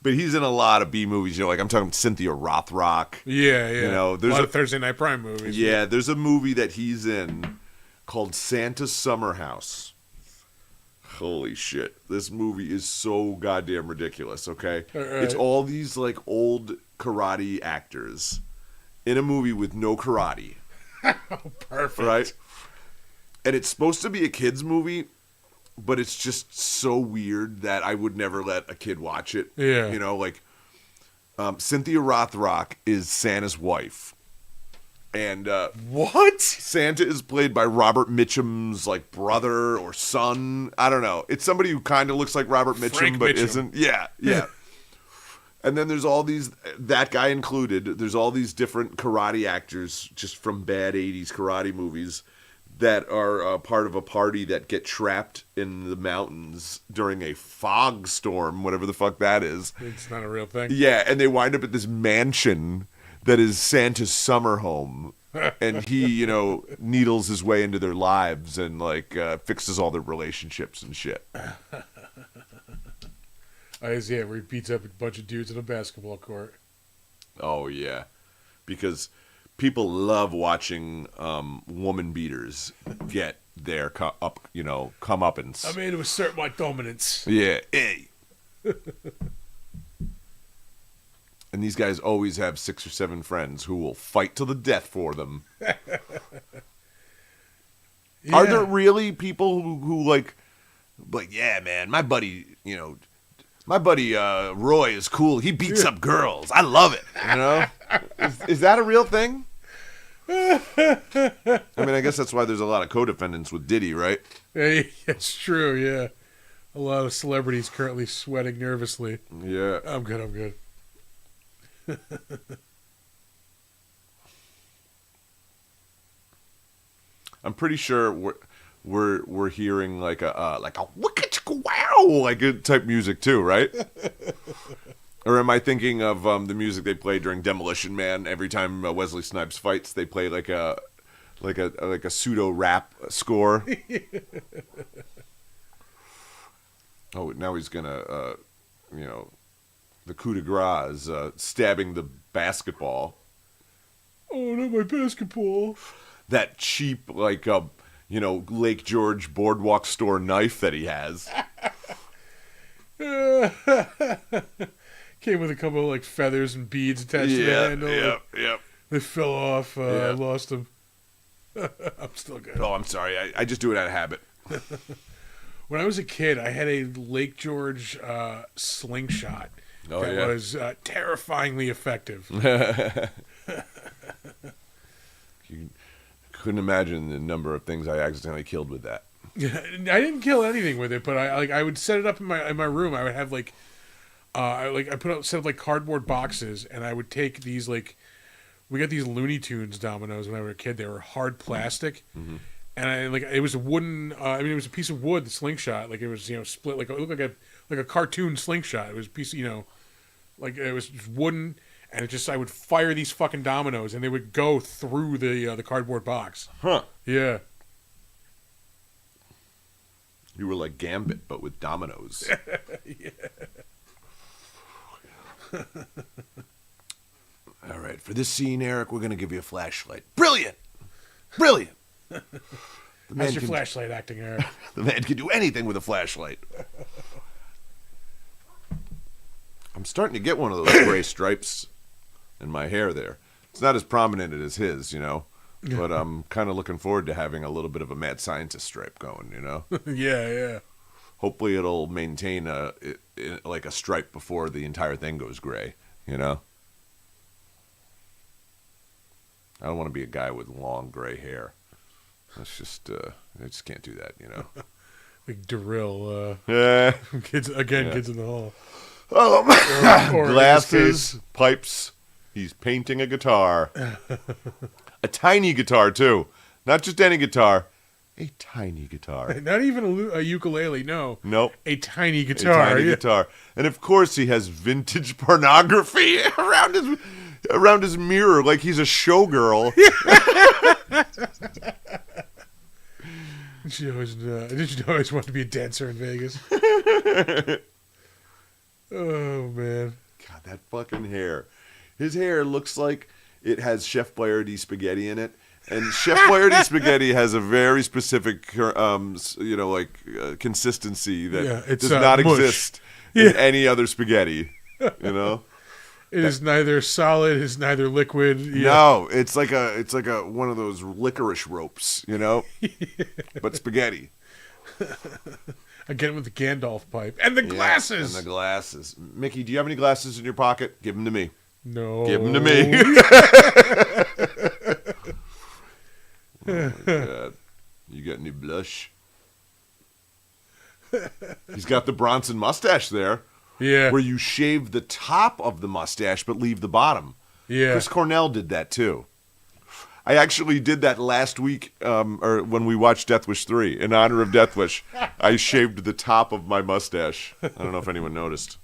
But he's in a lot of B-movies. Like I'm talking Cynthia Rothrock. Yeah. There's a lot of Thursday Night Prime movies. Yeah, there's a movie that he's in called Santa's Summer House. Holy shit. This movie is so goddamn ridiculous, okay? Right. It's all these, like, old karate actors in a movie with no karate. Perfect. Right? And it's supposed to be a kid's movie, but it's just so weird that I would never let a kid watch it. Yeah. Cynthia Rothrock is Santa's wife. And what? Santa is played by Robert Mitchum's like brother or son. I don't know. It's somebody who kind of looks like Robert Mitchum, Frank but Mitchum. isn't. Yeah. And then there's all these, that guy included, there's all these different karate actors just from bad 80s karate movies that are part of a party that get trapped in the mountains during a fog storm, whatever the fuck that is. It's not a real thing. Yeah, and they wind up at this mansion that is Santa's summer home. And he, needles his way into their lives and, fixes all their relationships and shit. Where he beats up a bunch of dudes in a basketball court. Oh, yeah. Because people love watching woman beaters get their comeuppance. I'm here to assert my dominance. Yeah. Hey. And these guys always have 6 or 7 friends who will fight to the death for them. Yeah. Are there really people who yeah, man, my buddy Roy is cool. He beats up girls. I love it. Is that a real thing? I mean, I guess that's why there's a lot of co-defendants with Diddy, right? Hey, it's true, yeah. A lot of celebrities currently sweating nervously. Yeah. I'm good. I'm pretty sure we're hearing like a wow type music too, right? Or am I thinking of the music they play during Demolition Man? Every time Wesley Snipes fights, they play like a pseudo rap score. Oh, now he's gonna the coup de grace is stabbing the basketball. Oh, not my basketball. That cheap, Lake George boardwalk store knife that he has. Came with a couple of feathers and beads attached to the handle. Yep. They fell off. I lost them. I'm still good. Oh, I'm sorry. I just do it out of habit. When I was a kid, I had a Lake George slingshot. Oh, that yeah. was terrifyingly effective. You couldn't imagine the number of things I accidentally killed with that. I didn't kill anything with it, but I would set it up in my room. I would have I put out a set of cardboard boxes, and I would take these we got these Looney Tunes dominoes when I was a kid. They were hard plastic, and and it was a wooden. It was a piece of wood, the slingshot. Like it was, split. Like it looked like a cartoon slingshot. It was a piece, like it was just wooden, and I would fire these fucking dominoes, and they would go through the cardboard box. Huh. Yeah. You were like Gambit, but with dominoes. Yeah. All right, for this scene, Eric, we're going to give you a flashlight. Brilliant! Brilliant! How's your flashlight acting, Eric? The man can do anything with a flashlight. I'm starting to get one of those gray stripes in my hair there. It's not as prominent as his, but I'm kind of looking forward to having a little bit of a mad scientist stripe going, Yeah. Hopefully it'll maintain like a stripe before the entire thing goes gray, I don't want to be a guy with long gray hair. That's just, I just can't do that, Like Darryl. Yeah. Kids in the hall. Oh, Or glasses, pipes. He's painting a guitar. A tiny guitar, too. Not just any guitar. A tiny guitar. Not even a ukulele, no. Nope. A tiny guitar. A tiny guitar. And of course he has vintage pornography around his mirror like he's a showgirl. Did you always want to be a dancer in Vegas? Oh, man. God, that fucking hair. His hair looks like it has Chef Boyardee spaghetti in it. And Chef Boyardee spaghetti has a very specific, consistency that does not mush. exist in any other spaghetti. It is neither solid, it's neither liquid. Yeah. No, it's like a one of those licorice ropes, but spaghetti. Again with the Gandalf pipe and the glasses. And the glasses. Mickey, do you have any glasses in your pocket? Give them to me. No. Give them to me. Oh my God. You got any blush? He's got the Bronson mustache there. Yeah. Where you shave the top of the mustache but leave the bottom. Yeah. Chris Cornell did that too. I actually did that last week, or when we watched Death Wish 3. In honor of Death Wish, I shaved the top of my mustache. I don't know if anyone noticed.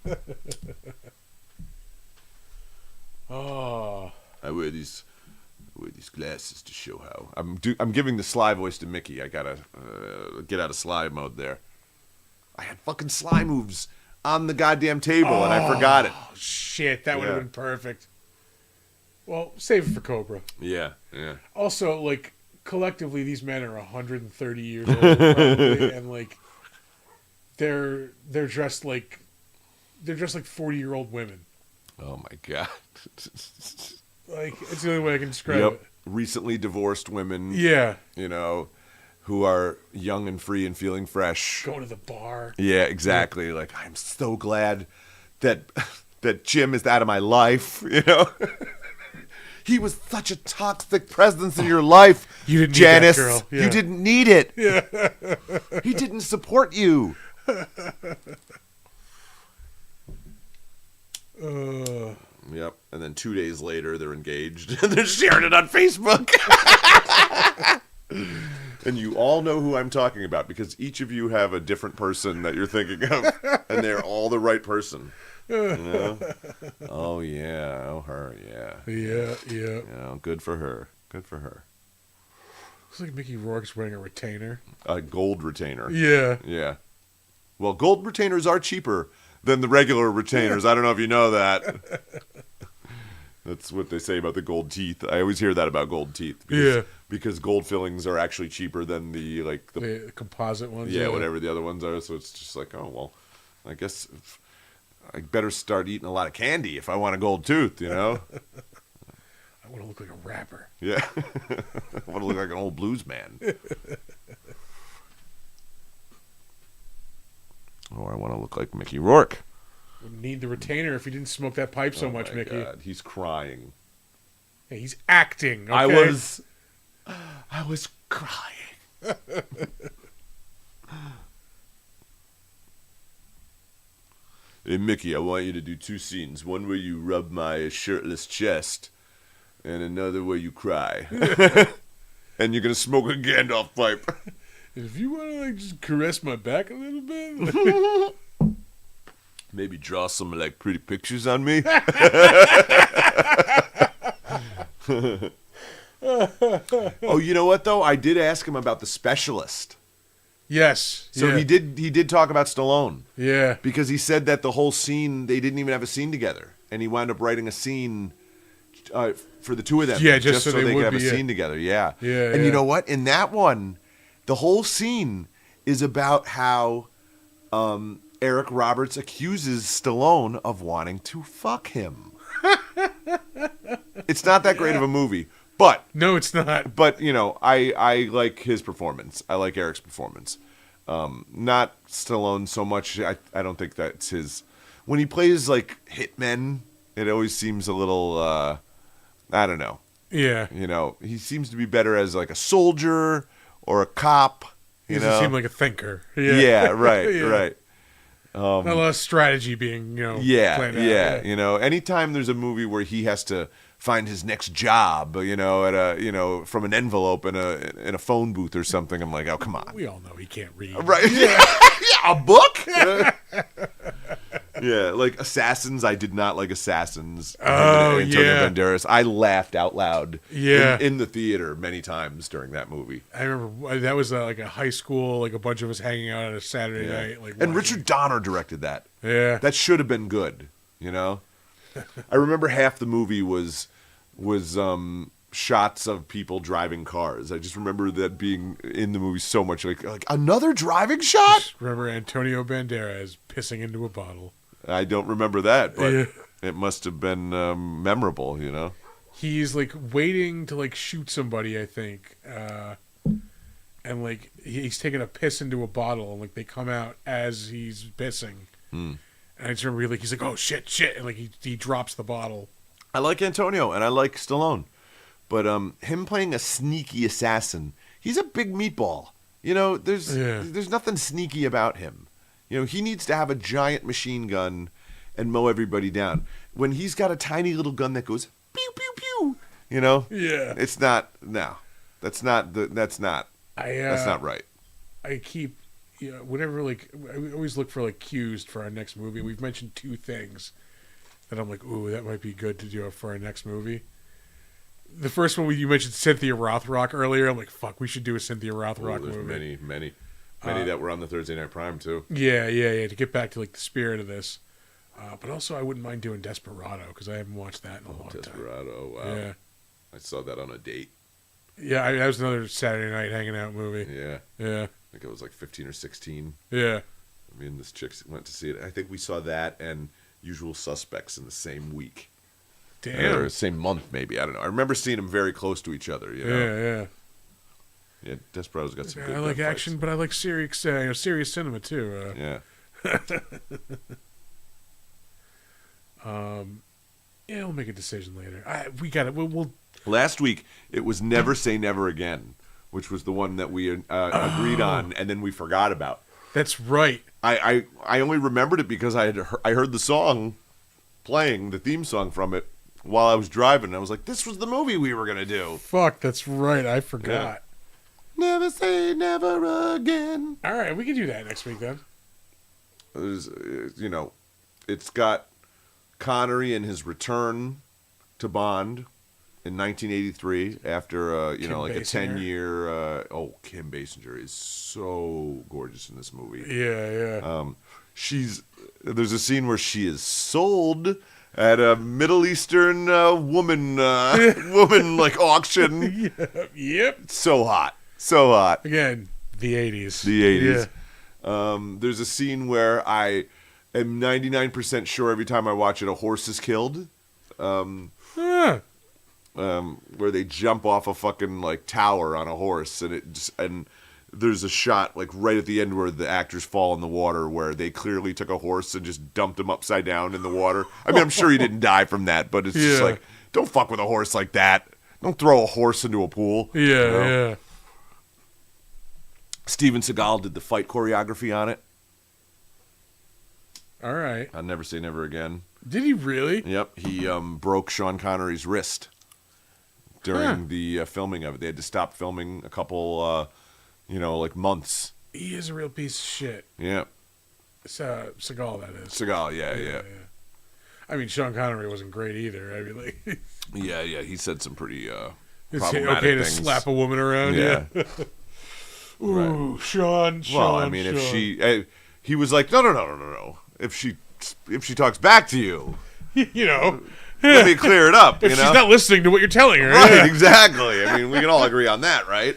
Oh. I wear these glasses to show how. I'm giving the Sly voice to Mickey. I gotta get out of Sly mode there. I had fucking Sly moves on the goddamn table, and I forgot it. Oh, shit. That would have been perfect. Well, save it for Cobra. Yeah. Also, collectively, these men are 130 years old, probably, and, they're dressed like 40-year-old women. Oh, my God. It's the only way I can describe it. Recently divorced women. Yeah. Who are young and free and feeling fresh. Going to the bar. Yeah, exactly. Yeah. I'm so glad that Jim is out of my life, He was such a toxic presence in your life, you didn't Janice. Need that girl. Yeah. You didn't need it. Yeah. He didn't support you. Yep. And then 2 days later, they're engaged and they're sharing it on Facebook. And you all know who I'm talking about because each of you have a different person that you're thinking of, and they're all the right person. Oh yeah, oh her, yeah. Yeah. Good for her. Good for her. Looks like Mickey Rourke's wearing a retainer. A gold retainer. Yeah. Yeah. Well, gold retainers are cheaper than the regular retainers. I don't know if you know that. That's what they say about the gold teeth. I always hear that about gold teeth. Because gold fillings are actually cheaper than the composite ones. Yeah, whatever the other ones are. So it's just oh, well, I guess I better start eating a lot of candy if I want a gold tooth, I want to look like a rapper. Yeah. I want to look like an old blues man. Or I want to look like Mickey Rourke. Wouldn't need the retainer if he didn't smoke that pipe so much, Mickey. God. He's crying. Hey, he's acting. Okay? I was crying. Hey, Mickey, I want you to do 2 scenes. One where you rub my shirtless chest, and another where you cry. And you're gonna smoke a Gandalf pipe. If you want to like just caress my back a little bit, Maybe draw some like pretty pictures on me. Oh, you know what though? I did ask him about The Specialist. yes. So yeah. he did talk about Stallone. Yeah. Because he said that the whole scene, they didn't even have a scene together. And he wound up writing a scene for the two of them. Yeah, just so so they they would could have be, a scene together. Yeah. Yeah, And yeah. you know what? In that one, the whole scene is about how Eric Roberts accuses Stallone of wanting to fuck him. It's not that great of a movie. But, No, it's not. you know, I like his performance. I like Eric's performance. Not Stallone so much. I don't think that's his. When he plays like hitmen, it always seems a little. I don't know. Yeah. You know, he seems to be better as like a soldier or a cop. He You doesn't know. seem like a thinker. Yeah. Yeah. Right. Yeah. Right. Not a lot of strategy being, Yeah. planned out. Yeah. You know, anytime there's a movie where he has to find his next job, you know, at a from an envelope in a phone booth or something, I'm like, oh, come on. We all know he can't read. Right. Yeah, a book? Yeah, like Assassins. I did not like Assassins. Oh, Antonio yeah. Banderas. I laughed out loud Yeah. in the theater many times during that movie. I remember that was like a high school, like a bunch of us hanging out on a Saturday Yeah. night. Like And watching- Richard Donner directed that. Yeah. That should have been good, you know? I remember half the movie was shots of people driving cars. I just remember that being in the movie so much. Like another driving shot? Just remember Antonio Banderas pissing into a bottle. I don't remember that, but Yeah. it must have been memorable, you know? He's like waiting to like shoot somebody, I think. And like he's taking a piss into a bottle, and like they come out as he's pissing. And I just remember he's like, oh shit, and like he drops the bottle. I like Antonio and I like Stallone, but him playing a sneaky assassin, he's a big meatball. You know, there's nothing sneaky about him. You know, he needs to have a giant machine gun and mow everybody down. When he's got a tiny little gun that goes pew pew pew, you know, Yeah. it's not. No, that's not right. I keep, whenever like I always look for like cues for our next movie. We've mentioned two things that I'm like, ooh, that might be good to do for our next movie. The first one, you mentioned Cynthia Rothrock earlier. I'm like, fuck, we should do a Cynthia Rothrock There's movie. many that were on the Thursday Night Prime too. Yeah. To get back to like the spirit of this, but also I wouldn't mind doing Desperado because I haven't watched that in a long time. Desperado, wow. Yeah, I saw that on a date. yeah. That was another Saturday night hanging out movie. Yeah. Yeah, I think it was like 15 or 16. yeah. Me and this chick went to see it. I think we saw that and Usual Suspects in the same week. Damn. Or same month, maybe. I don't know. I remember seeing them very close to each other, you know? Yeah. Yeah, Desperado's got some good I like gunfights. action, but I like serious, serious cinema too. Yeah. Yeah, we'll make a decision later. We got it. We'll Last week, it was Never Say Never Again, which was the one that we agreed on, and then we forgot about. That's right. I only remembered it because I heard the song playing, the theme song from it, while I was driving. I was like, this was the movie we were going to do. Fuck, that's right. I forgot. Never say never again. All right, we can do that next week then. There's, it's got Connery and his return to Bond in 1983 after, Kim like Basinger. a 10-year. Kim Basinger is so gorgeous in this movie. Yeah. There's a scene where she is sold at a Middle Eastern woman like auction. Yep. So hot. Again, the 80s. The 80s. Yeah. There's a scene where I am 99% sure every time I watch it, a horse is killed. Ah, Where they jump off a fucking like tower on a horse, and there's a shot like right at the end where the actors fall in the water, where they clearly took a horse and just dumped him upside down in the water. I mean, I'm sure he didn't die from that, but it's just Yeah. like, don't fuck with a horse like that. Don't throw a horse into a pool. yeah, you know? yeah. Steven Seagal did the fight choreography on it. All right. I'll Never Say Never Again. Did he really? Yep, he broke Sean Connery's wrist during the filming of it. They had to stop filming a couple, like months. He is a real piece of shit. Yeah. Seagal, that is. Seagal, yeah. I mean, Sean Connery wasn't great either. I mean, like, Yeah, he said some pretty it's problematic okay to things. slap a woman around. Yeah. Ooh, Right. Sean. Well, I mean, if he was like, no. If she talks back to you, let me clear it up. If she's not listening to what you're telling her, Right, yeah. exactly. I mean, we can all agree on that, right?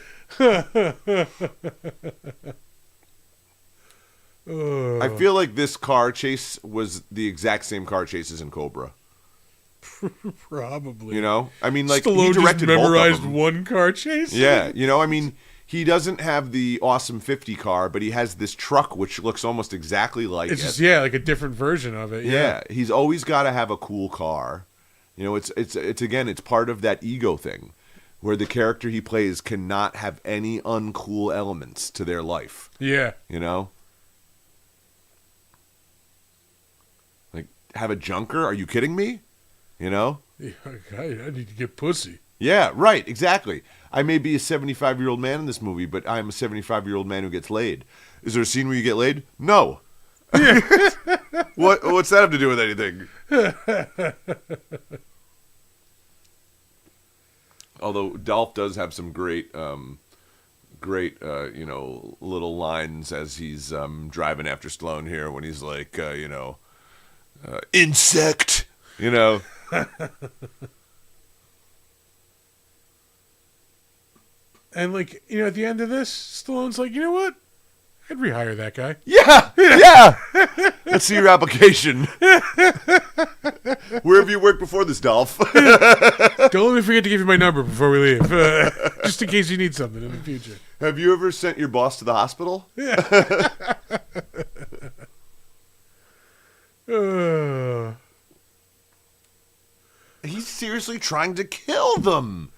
I feel like this car chase was the exact same car chase as in Cobra. Probably. I mean, like Stallone he directed just memorized both of them. one car chase. Yeah, I mean, he doesn't have the awesome 50 car, but he has this truck which looks almost exactly like It's it. just like a different version of it. Yeah, he's always got to have a cool car. It's part of that ego thing, where the character he plays cannot have any uncool elements to their life. Yeah. Like have a junker? Are you kidding me? Yeah, I need to get pussy. Yeah, right, exactly. I may be a 75-year-old man in this movie, but I'm a 75-year-old man who gets laid. Is there a scene where you get laid? No. What's that have to do with anything? Although Dolph does have some great little lines as he's driving after Stallone here when he's like, insect, And like, at the end of this, Stallone's like, you know what? I'd rehire that guy. Yeah. Let's see your application. Where have you worked before this, Dolph? Don't let me forget to give you my number before we leave, just in case you need something in the future. Have you ever sent your boss to the hospital? He's seriously trying to kill them.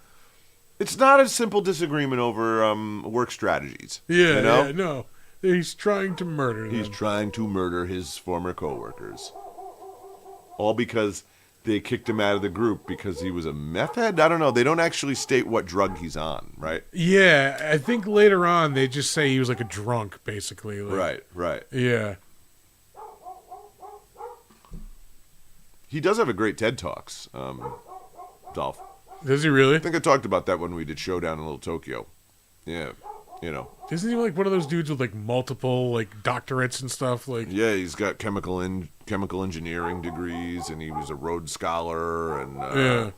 It's not a simple disagreement over work strategies. Yeah, no. He's trying to murder them. He's trying to murder his former coworkers. All because they kicked him out of the group because he was a meth head? I don't know. They don't actually state what drug he's on, right? Yeah, I think later on they just say he was like a drunk, basically. Like, Right. Yeah. He does have a great TED Talks, Dolph. Does he really? I think I talked about that when we did Showdown in Little Tokyo. Yeah, Isn't he like one of those dudes with like multiple like doctorates and stuff? Like, yeah, he's got chemical engineering degrees, and he was a Rhodes Scholar, and yeah.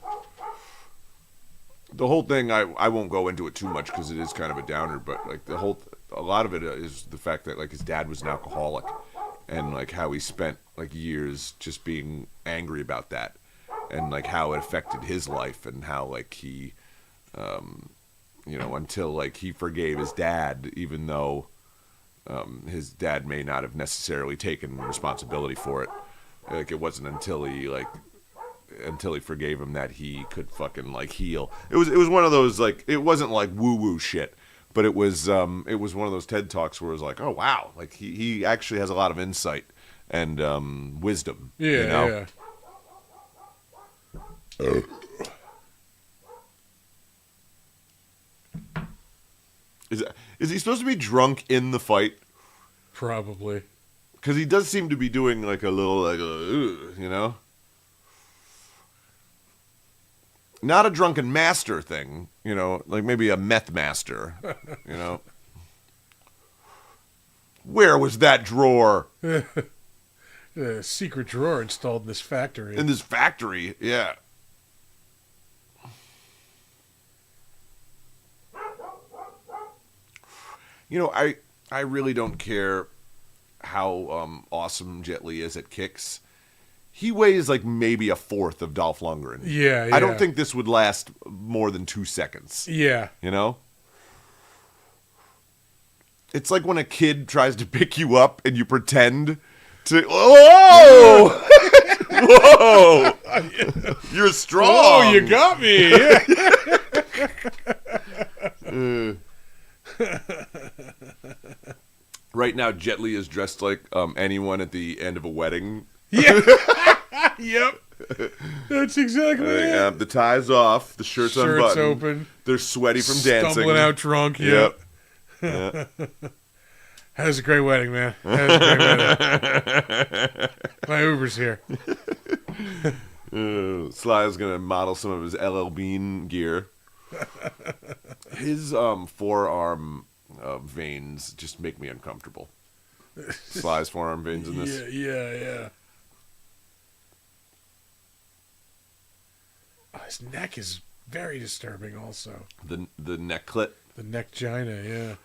The whole thing. I won't go into it too much because it is kind of a downer, but like a lot of it is the fact that like his dad was an alcoholic, and like how he spent like years just being angry about that, and like how it affected his life, and how like he, until like he forgave his dad, even though his dad may not have necessarily taken responsibility for it. Like it wasn't until he forgave him that he could fucking like heal. It was one of those like it wasn't like woo woo shit, but it was one of those TED Talks where it was like, oh wow, like he actually has a lot of insight and wisdom. Yeah. Is he supposed to be drunk in the fight? Probably. Because he does seem to be doing like a little like not a drunken master thing, like maybe a meth master, Where was that drawer? A secret drawer installed in this factory. In this factory, yeah. I really don't care how awesome Jet Li is at kicks. He weighs like maybe a fourth of Dolph Lundgren. Yeah. I don't think this would last more than 2 seconds. Yeah. It's like when a kid tries to pick you up and you pretend to... Whoa! Whoa! You're strong! Oh, you got me! Right now, Jet Li is dressed like anyone at the end of a wedding. Yeah. Yep. That's exactly it. The tie's off. The shirt's unbuttoned. Open. They're sweaty from dancing. Stumbling out drunk. Yep. Yeah. That was a great wedding, man. That was a great wedding. My Uber's here. Sly's gonna model some of his LL Bean gear. His forearm veins just make me uncomfortable. Sly's forearm veins in this. Yeah. Oh, his neck is very disturbing. Also, The necklet. the neck gina. Yeah.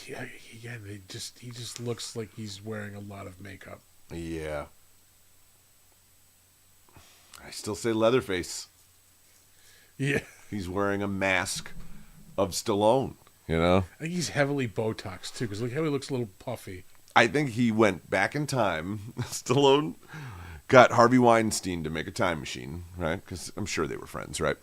Yeah, again, he just looks like he's wearing a lot of makeup. Yeah. I still say Leatherface. Yeah. He's wearing a mask of Stallone, you know? I think he's heavily Botoxed, too, because look how he looks a little puffy. I think he went back in time. Stallone got Harvey Weinstein to make a time machine, right? Because I'm sure they were friends, right?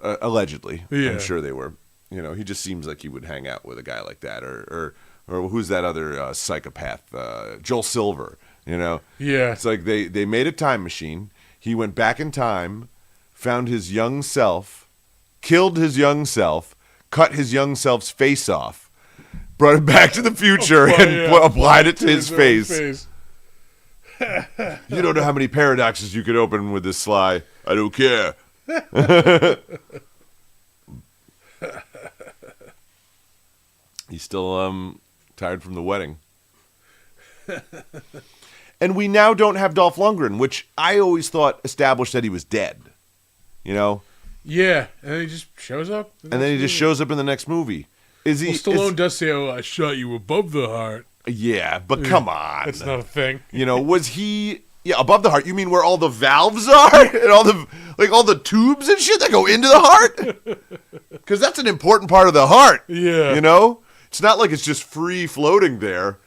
Allegedly. Yeah. I'm sure they were. You know, he just seems like he would hang out with a guy like that. Or who's that other psychopath? Joel Silver, you know? Yeah. It's like they made a time machine. He went back in time, found his young self, killed his young self, cut his young self's face off, brought it back to the future, applied it to his face. You don't know how many paradoxes you could open with this, Sly. I don't care. He's still tired from the wedding. And we now don't have Dolph Lundgren, which I always thought established that he was dead. You know? Yeah, and then he just shows up. And then he just shows up in the next movie. Is he? Well, Stallone does say, "Oh, I shot you above the heart." Yeah, but come on. That's not a thing. You know, was he? Yeah, above the heart. You mean where all the valves are and all the tubes and shit that go into the heart? Because that's an important part of the heart. Yeah. You know, it's not like it's just free floating there.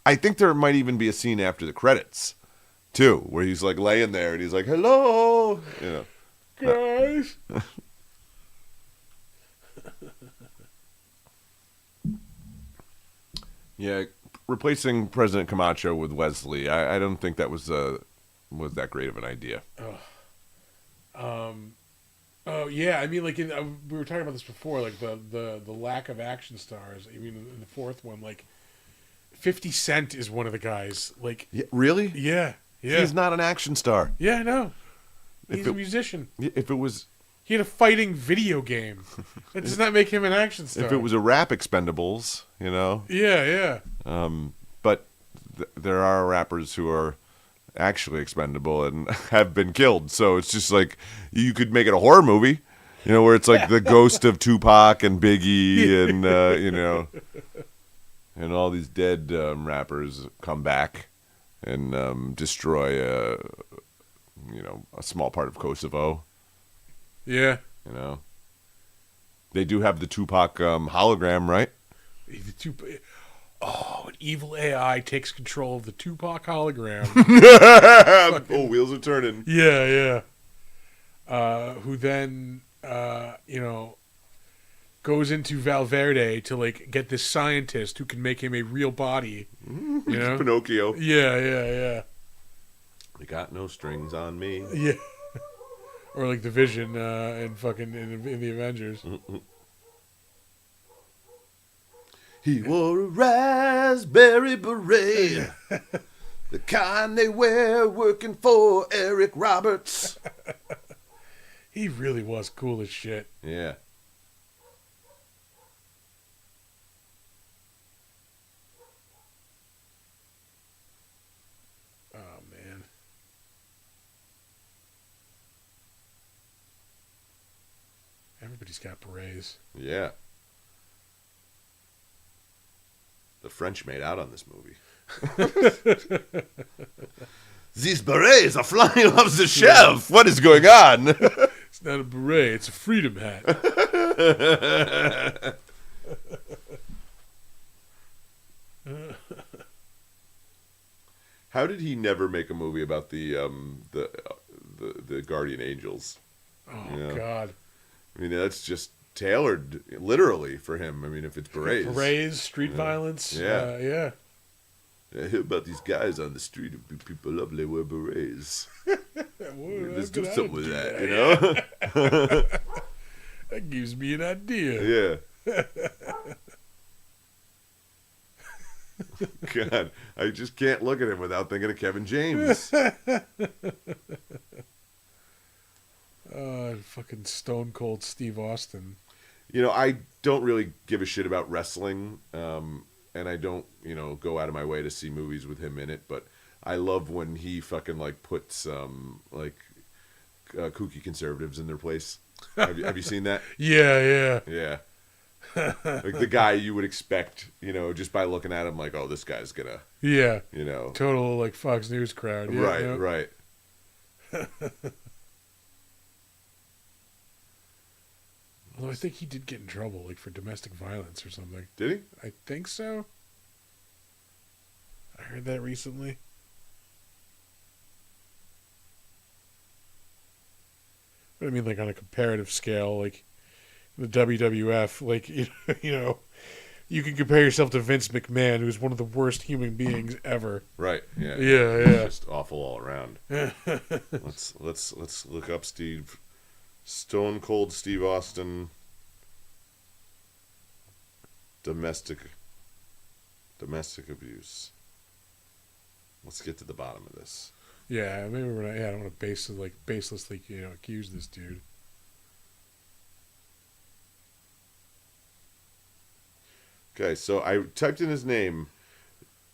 I think there might even be a scene after the credits, too, where he's like laying there and he's like, "Hello," you know. Guys. Yeah, replacing President Camacho with Wesley, I don't think that was that great of an idea. Oh yeah, I mean, like we were talking about this before, like the lack of action stars. I mean, in the fourth one, like 50 Cent is one of the guys. Like, Yeah, really? yeah. He's not an action star. Yeah, I know. He's If a it- musician. If it was He had a fighting video game. That does not make him an action star. if it was a rap Expendables, you know. Yeah. But there are rappers who are actually expendable and have been killed. So it's just like you could make it a horror movie, you know, where it's like the ghost of Tupac and Biggie and you know, and all these dead rappers come back and destroy you know, a small part of Kosovo. Yeah. You know, they do have the Tupac hologram, right? An evil AI takes control of the Tupac hologram. Oh, wheels are turning. Yeah. Who then, you know, goes into Valverde to like get this scientist who can make him a real body. You know? Pinocchio. Yeah. They got no strings on me. Yeah. Or like the Vision in fucking in the Avengers. He wore a raspberry beret, the kind they wear working for Eric Roberts. He really was cool as shit. Yeah. Oh man. Everybody's got berets. Yeah. The French made out on this movie. These berets are flying off the shelf. Chef, what is going on? It's not a beret, it's a freedom hat. How did he never make a movie about the Guardian Angels? Oh Yeah. God. I mean, that's just tailored literally for him. I mean, if it's berets. Berets, street violence. Yeah. Yeah. I hear about these guys on the street who beat people up. They wear berets. Let's do something with that, you know? That gives me an idea. Yeah. God, I just can't look at him without thinking of Kevin James. Fucking Stone Cold Steve Austin. You know, I don't really give a shit about wrestling, and I don't, go out of my way to see movies with him in it, but I love when he fucking, puts, kooky conservatives in their place. Have you seen that? Yeah. Yeah. Like the guy you would expect, just by looking at him, like, oh, this guy's gonna, Yeah. Total Total, Fox News crowd. Yeah, right. Although I think he did get in trouble, for domestic violence or something. Did he? I think so. I heard that recently. But I mean, on a comparative scale, the WWF, you can compare yourself to Vince McMahon, who's one of the worst human beings ever. Right. Yeah. Yeah. Just awful all around. Let's look up Stone Cold Steve Austin. Domestic abuse. Let's get to the bottom of this. Yeah, maybe we're not. Yeah, I don't want to baselessly, accuse this dude. Okay, so I typed in his name,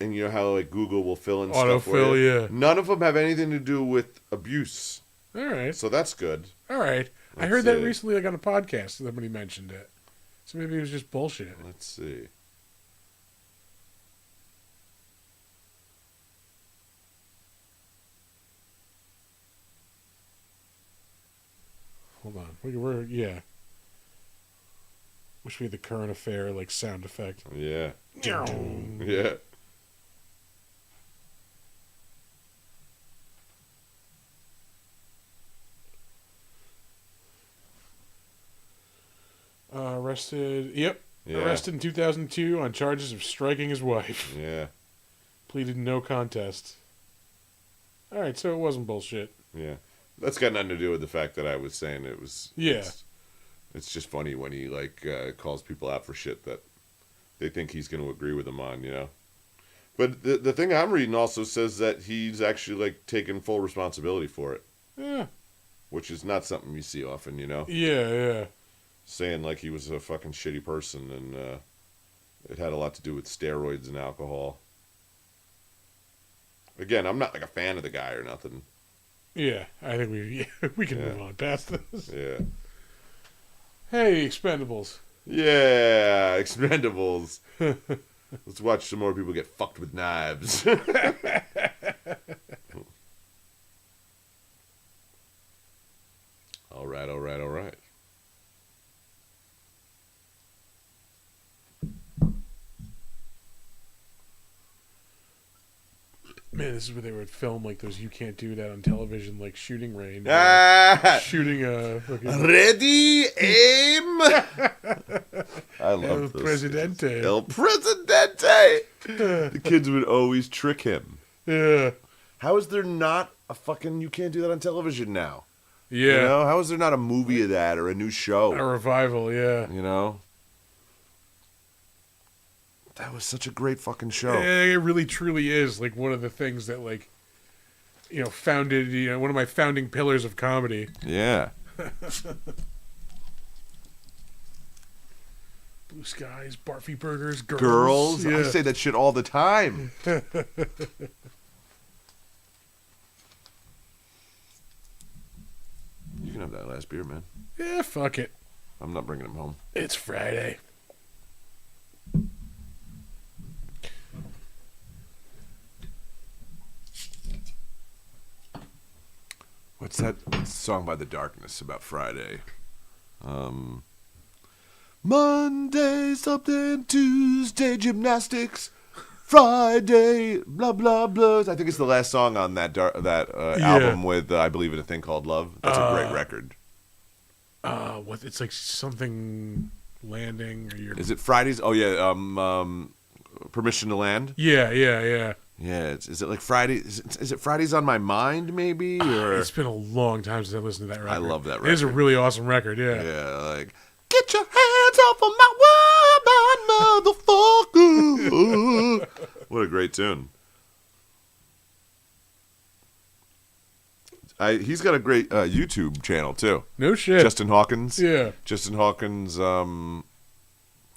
and you know how Google will fill in stuff for Autofill, you? yeah. None of them have anything to do with abuse. All right. So that's good. All right. I heard that recently, on a podcast. Somebody mentioned it. So maybe it was just bullshit. Let's see. Hold on. Yeah. Wish we had the current affair, sound effect. Yeah. Yeah. Arrested. Yep. Yeah. Arrested in 2002 on charges of striking his wife. Yeah. Pleaded no contest. All right, so it wasn't bullshit. Yeah. That's got nothing to do with the fact that I was saying it was. Yeah. It's just funny when he calls people out for shit that they think he's going to agree with them on, But the thing I'm reading also says that he's actually taking full responsibility for it. Yeah. Which is not something you see often, Yeah. Saying he was a fucking shitty person and it had a lot to do with steroids and alcohol. Again, I'm not a fan of the guy or nothing. Yeah, I think we can move on past this. Yeah. Hey, Expendables. Yeah, Expendables. Let's watch some more people get fucked with knives. All right. Man, this is where they would film those "You Can't Do That on Television" shooting range, shooting a ready aim. I love El those. Presidente. El Presidente. The kids would always trick him. Yeah. How is there not a fucking "You Can't Do That on Television" now? Yeah. How is there not a movie of that or a new show? A revival, yeah. That was such a great fucking show. It really truly is one of the things that founded, one of my founding pillars of comedy. Yeah. Blue skies, barfy burgers, girls. Girls. Yeah. I say that shit all the time. You can have that last beer, man. Yeah, fuck it. I'm not bringing him home. It's Friday. What's that song by The Darkness about Friday? Monday something, Tuesday gymnastics, Friday blah blah blah. I think it's the last song on that album with I Believe in a Thing Called Love. That's a great record. what? It's like something landing or you're. Is it Fridays? Oh yeah, Permission to Land. Yeah, yeah, yeah. Yeah, is it like Friday? Is it Fridays on My Mind? Maybe or It's been a long time since I listened to that record. I love that It is a record. really awesome record. Yeah. yeah, like get your hands off of my woman, motherfucker. What a great tune. He's got a great YouTube channel too. No shit. Justin Hawkins. Yeah. Justin Hawkins.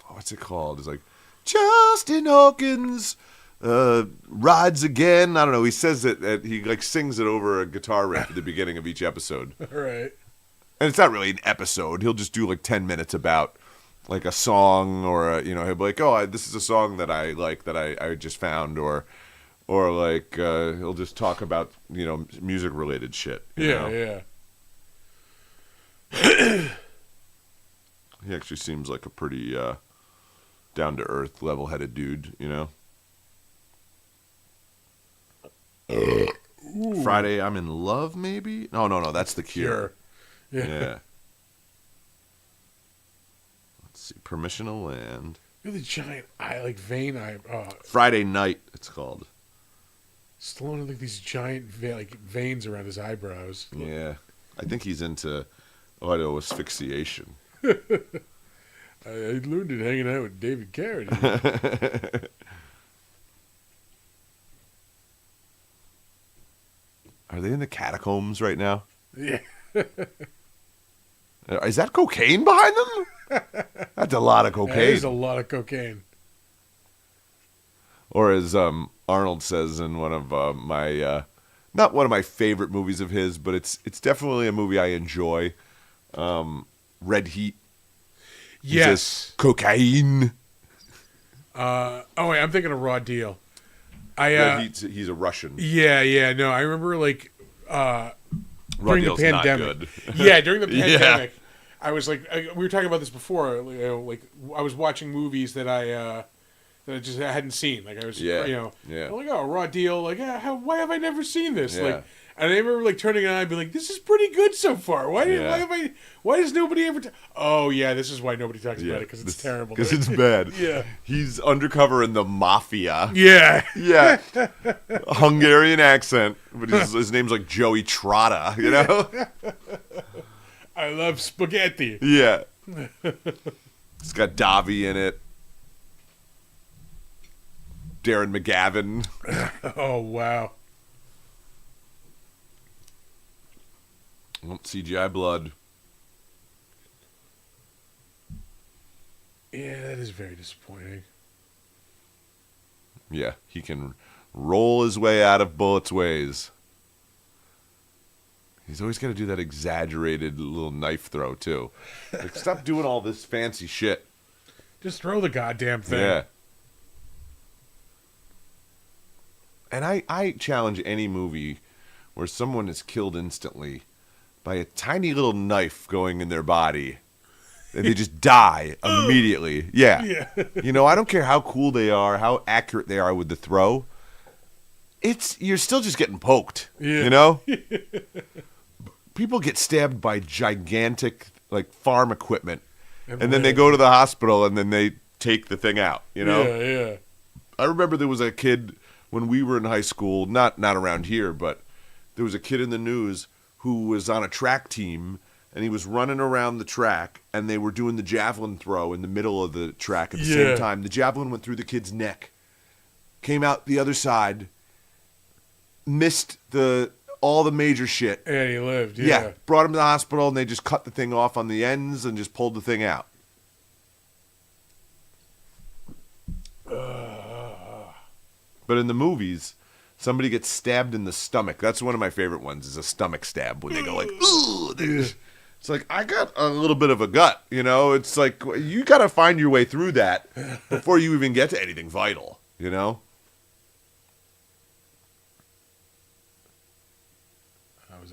What's it called? It's like Justin Hawkins rides again. I don't know. He says that he like sings it over a guitar riff at the beginning of each episode, All right. and it's not really an episode. He'll just do like 10 minutes about like a song, or he'll be like, "Oh, this is a song that I like that I just found," or like he'll just talk about music related shit. you Yeah, know? yeah. He actually seems like a pretty down to earth, level headed dude. Friday, I'm in Love, maybe? No, that's The Cure. Yeah. Yeah. Let's see. Permission to Land. Really giant eye, like vein eye. Friday Night, it's called. Stallone had like these giant veins around his eyebrows. Yeah. I think he's into auto asphyxiation. I learned it hanging out with David Carradine. Are they in the catacombs right now? Yeah. Is that cocaine behind them? That's a lot of cocaine. There's a lot of cocaine. Or as Arnold says in one of my, not one of my favorite movies of his, but it's definitely a movie I enjoy. Red Heat. He Yes. says, cocaine. Oh wait, I'm thinking of Raw Deal. Red Heat's, he's a Russian. Yeah. No, I remember like Raw during the Deal's not pandemic. good. Yeah, during the Yeah. pandemic, I was like, we were talking about this before. Like I was watching movies that I just hadn't seen. Like I was, Yeah. I'm like, oh, Raw Deal. Like, why have I never seen this? Yeah. Like, and I remember like turning it on and being like, this is pretty good so far. Why does nobody ever? Oh yeah, this is why nobody talks about it because it's terrible. Because it's bad. Yeah. He's undercover in the mafia. Yeah. Yeah. Hungarian accent, but his name's like Joey Trotta, I love spaghetti. Yeah. It's got Davi in it. Darren McGavin. Oh wow. CGI blood. Yeah, that is very disappointing. Yeah, he can roll his way out of bullets' ways. He's always got to do that exaggerated little knife throw, too. Like, stop doing all this fancy shit. Just throw the goddamn thing. Yeah. And I challenge any movie where someone is killed instantly by a tiny little knife going in their body. And they just die immediately. Yeah. Yeah. I don't care how cool they are, how accurate they are with the throw. You're still just getting poked. Yeah. People get stabbed by gigantic like farm equipment. And And then they go to the hospital and then they take the thing out, Yeah. I remember there was a kid when we were in high school, not around here, but there was a kid in the news who was on a track team, and he was running around the track, and they were doing the javelin throw in the middle of the track at the same time. The javelin went through the kid's neck, came out the other side, missed all the major shit. And he lived. Yeah, brought him to the hospital, and they just cut the thing off on the ends and just pulled the thing out. But in the movies, somebody gets stabbed in the stomach. That's one of my favorite ones, is a stomach stab, when they go like, ooh. It's like, I got a little bit of a gut, It's like, you got to find your way through that before you even get to anything vital, Was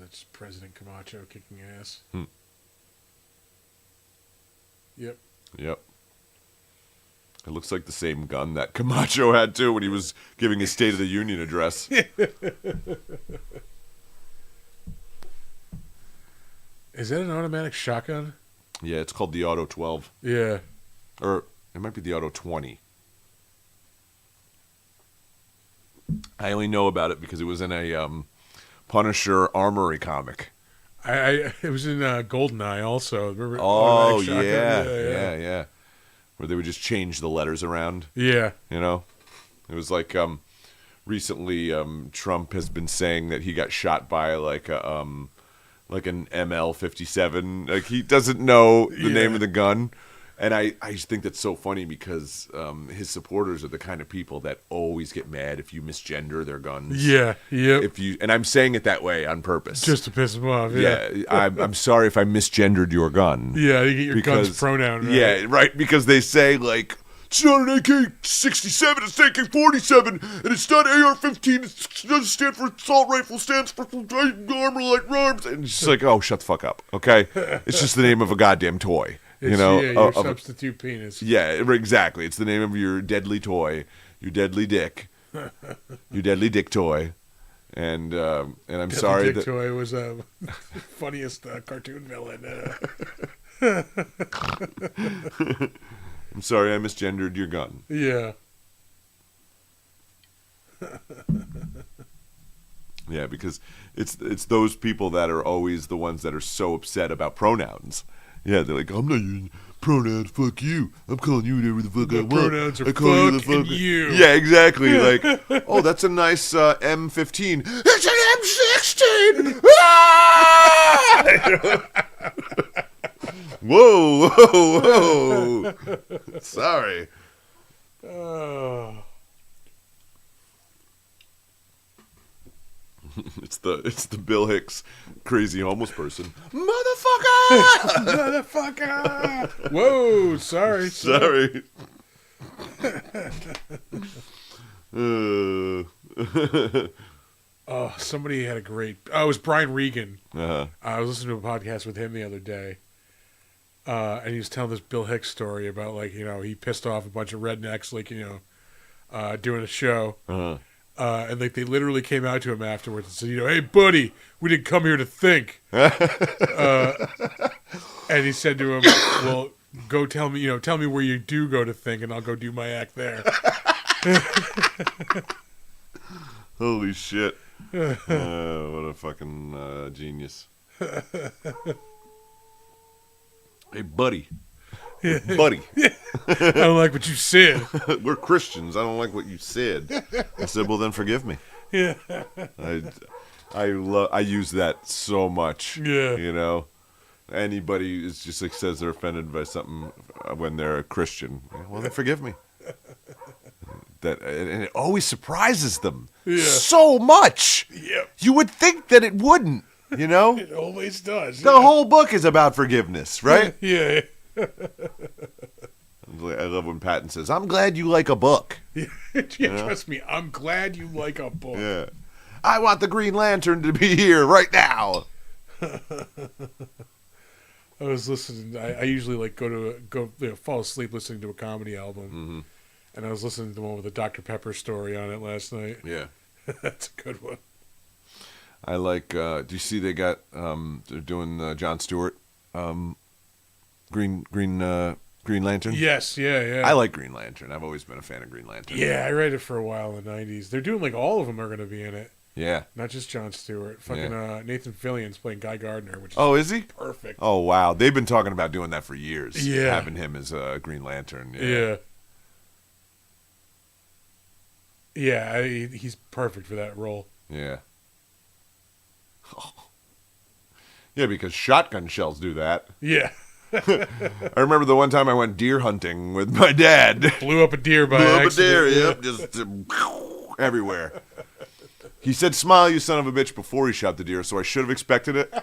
that just President Camacho kicking ass? Yep. Yep. It looks like the same gun that Camacho had, too, when he was giving his State of the Union address. Is that an automatic shotgun? Yeah, it's called the Auto 12. Yeah. Or it might be the Auto 20. I only know about it because it was in a Punisher Armory comic. It was in Goldeneye also. Remember? Oh, Automatic Shotgun? yeah. Where they would just change the letters around, Yeah. you know? It was like recently Trump has been saying that he got shot by like an ML-57. Like he doesn't know the name of the gun. And I just think that's so funny because his supporters are the kind of people that always get mad if you misgender their guns. Yeah. Yep. And I'm saying it that way on purpose. Just to piss him off. Yeah, I'm sorry if I misgendered your gun. Yeah, you get your gun's pronoun right. Yeah, right, because they say, like, it's not an AK-67, it's an AK-47, and it's not AR-15, it doesn't stand for assault rifle, stands for armor like arms. And it's just like, oh, shut the fuck up, okay? It's just the name of a goddamn toy. Your substitute penis. Yeah, exactly. It's the name of your deadly toy, your deadly dick, your deadly dick toy. And I'm deadly sorry dick toy was funniest cartoon villain. I'm sorry I misgendered your gun. Yeah. Yeah, because it's those people that are always the ones that are so upset about pronouns. Yeah, they're like, I'm not using pronouns, fuck you. I'm calling you whatever the fuck I want. Pronouns are I call you the fuck and fuck. you. Yeah, exactly. Like, oh, that's a nice M15. It's an M16! Ah! Whoa. Sorry. Oh. It's the Bill Hicks crazy homeless person. Motherfucker! Motherfucker! Whoa, sorry. Oh, somebody had a great... Oh, it was Brian Regan. Uh-huh. I was listening to a podcast with him the other day. And he was telling this Bill Hicks story about, like, he pissed off a bunch of rednecks, like, doing a show. Uh-huh. And like they literally came out to him afterwards and said, hey, buddy, we didn't come here to think. And he said to him, well, go tell me where you do go to think, and I'll go do my act there. Holy shit. What a fucking genius. Hey, buddy. Buddy. I don't like what you said. We're Christians. I don't like what you said. I said, well, then forgive me. Yeah. I use that so much. Yeah. Anybody is just like says they're offended by something when they're a Christian. Well, then forgive me. And it always surprises them so much. Yep. You would think that it wouldn't, It always does. The whole book is about forgiveness, right? Yeah. I love when Patton says, I'm glad you like a book. Trust me, I'm glad you like a book. Yeah. I want the Green Lantern to be here right now. I was listening. I usually like fall asleep listening to a comedy album. Mm-hmm. And I was listening to the one with the Dr. Pepper story on it last night. Yeah. That's a good one. I like, do you see they got, they're doing Jon Stewart, Green Lantern? Yes, yeah. I like Green Lantern. I've always been a fan of Green Lantern. Yeah, I read it for a while in the 90s. They're doing like all of them are going to be in it. Yeah. Not just Jon Stewart. Fucking Nathan Fillion's playing Guy Gardner, which is he? Perfect. Oh, wow. They've been talking about doing that for years. Yeah. Having him as Green Lantern. Yeah. Yeah, he's perfect for that role. Yeah. Yeah, because shotgun shells do that. Yeah. I remember the one time I went deer hunting with my dad. Blew up a deer by accident. Yep, just everywhere. He said, smile, you son of a bitch, before he shot the deer, so I should have expected it.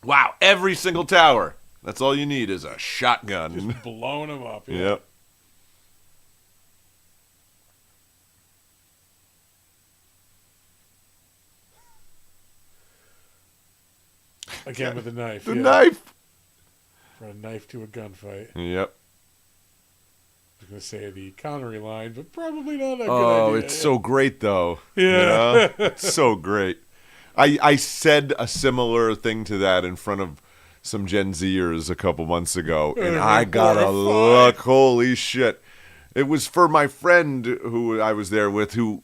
Wow, every single tower. That's all you need is a shotgun. Just blowing them up. Yeah. Yep. Again with the knife. The knife. From a knife to a gunfight. Yep. I was going to say the Connery line, but probably not a good idea. Oh, it's so great, though. Yeah. It's so great. I said a similar thing to that in front of some Gen Zers a couple months ago, and I got a look. Holy shit! It was for my friend who I was there with, who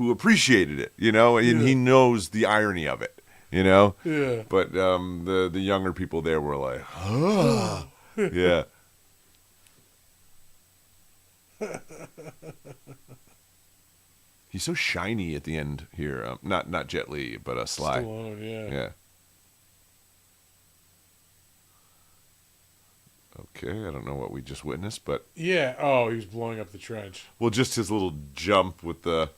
appreciated it, and he knows the irony of it, Yeah. But the younger people there were like, oh. Yeah. He's so shiny at the end here. Not Jet Li, but Sly. Stallone, yeah. Yeah. Okay, I don't know what we just witnessed, but Yeah. Oh, he was blowing up the trench. well, just his little jump with the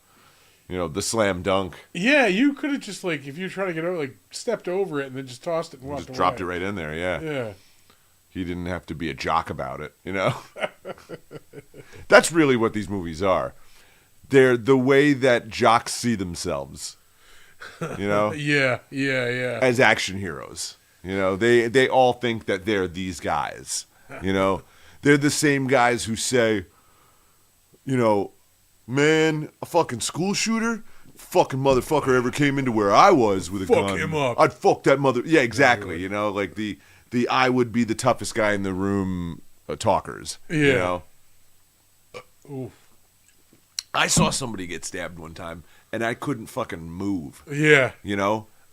slam dunk. Yeah, you could have just if you were trying to get over, stepped over it and then just tossed it and walked Just away. dropped it right in there. Yeah. Yeah. He didn't have to be a jock about it, That's really what these movies are. They're the way that jocks see themselves, Yeah. Yeah. as action heroes. They all think that they're these guys. They're the same guys who say, man, a fucking school shooter, fucking motherfucker ever came into where I was with a gun. Fuck him up. I'd fuck that mother. Yeah, exactly. Like the I would be the toughest guy in the room talkers. Yeah. Oof. I saw somebody get stabbed one time, and I couldn't fucking move. Yeah.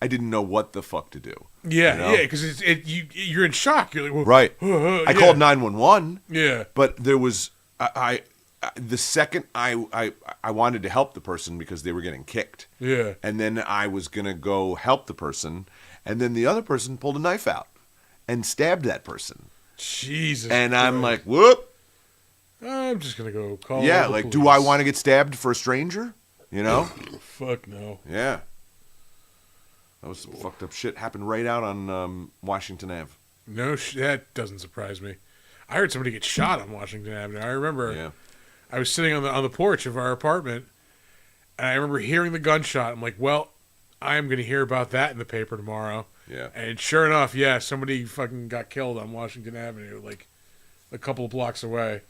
I didn't know what the fuck to do. Yeah, yeah, because you're in shock. You're like, well, Right. I I called 911. Yeah. But there was the second I wanted to help the person because they were getting kicked. Yeah. And then I was gonna go help the person, and then the other person pulled a knife out and stabbed that person. Jesus. And I'm Christ. like, whoop. I'm just gonna go call. Yeah, the do police. I want to get stabbed for a stranger? Fuck no. Yeah. That was some fucked up shit. Happened right out on Washington Ave. No, that doesn't surprise me. I heard somebody get shot on Washington Avenue. I remember. Yeah. I was sitting on the porch of our apartment, and I remember hearing the gunshot. I'm like, well, I am going to hear about that in the paper tomorrow. Yeah. And sure enough, yeah, somebody fucking got killed on Washington Avenue, a couple of blocks away.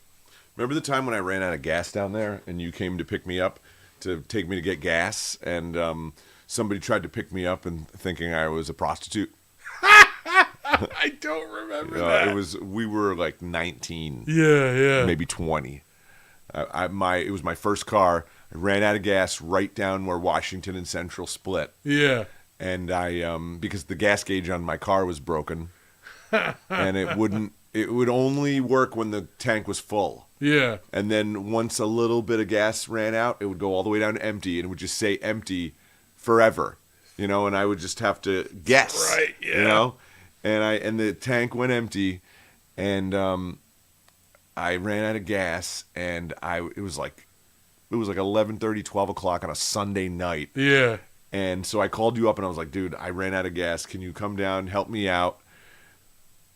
Remember the time when I ran out of gas down there and you came to pick me up to take me to get gas, and somebody tried to pick me up and thinking I was a prostitute? I don't remember that. We were like 19. Yeah. Maybe 20. It was my first car. I ran out of gas right down where Washington and Central split. Yeah. And I because the gas gauge on my car was broken, and it would only work when the tank was full. Yeah. And then once a little bit of gas ran out, it would go all the way down to empty, and it would just say empty forever. And I would just have to guess. Right, yeah. And the tank went empty, and I ran out of gas, and it was like 11:30, 12 o'clock on a Sunday night. Yeah. And so I called you up, and I was like, dude, I ran out of gas. Can you come down, help me out?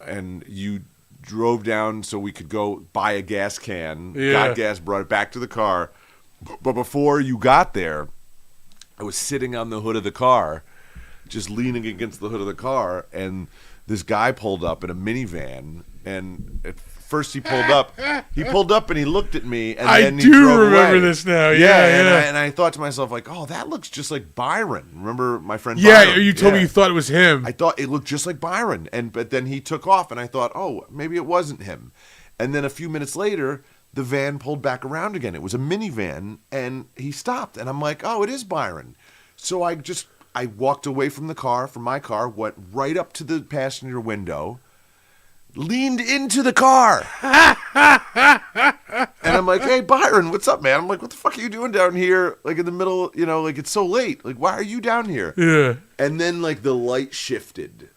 And you drove down so we could go buy a gas can, got gas, brought it back to the car. But before you got there, I was sitting on the hood of the car, just leaning against the hood of the car, and this guy pulled up in a minivan, and at first he pulled up and he looked at me, and then he drove away. I do remember this now. Yeah. And I thought to myself, like, oh, that looks just like Byron. Remember my friend Byron? Yeah, you told me you thought it was him. I thought it looked just like Byron, but then he took off, and I thought, oh, maybe it wasn't him. And then a few minutes later, the van pulled back around again. It was a minivan, and he stopped, and I'm like, oh, it is Byron. So I walked away from my car, went right up to the passenger window, leaned into the car. And I'm like, hey, Byron, what's up, man? I'm like, what the fuck are you doing down here, like in the middle, it's so late. Like, why are you down here? Yeah. And then, like, the light shifted,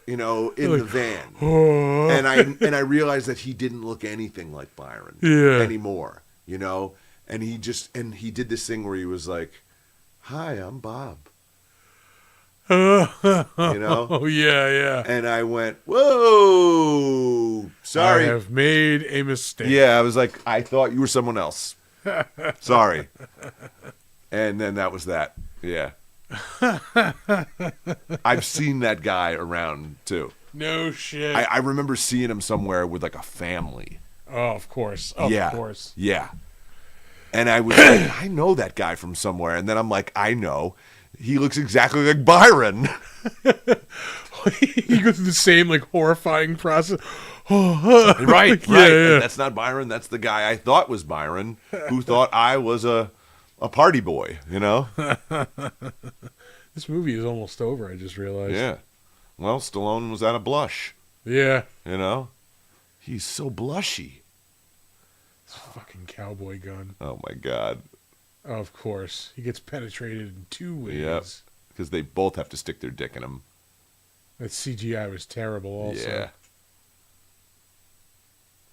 in the van. Oh. And I realized that he didn't look anything like Byron anymore, And he did this thing where he was like, hi, I'm Bob. Oh, yeah. And I went, whoa, sorry. I have made a mistake. Yeah, I was like, I thought you were someone else. Sorry. And then that was that. Yeah. I've seen that guy around, too. No shit. I remember seeing him somewhere with, like, a family. Oh, of course. Of course. Yeah. And I was like, I know that guy from somewhere. And then I'm like, I know. He looks exactly like Byron. You go through the same like horrifying process. Right. Yeah. And that's not Byron. That's the guy I thought was Byron, who thought I was a party boy, you know? This movie is almost over, I just realized. Yeah. Well, Stallone was out of blush, Yeah. you know? He's so blushy. This fucking cowboy gun. Oh, my God. Of course. He gets penetrated in 2 ways. Yep. Because they both have to stick their dick in him. That CGI was terrible also. Yeah.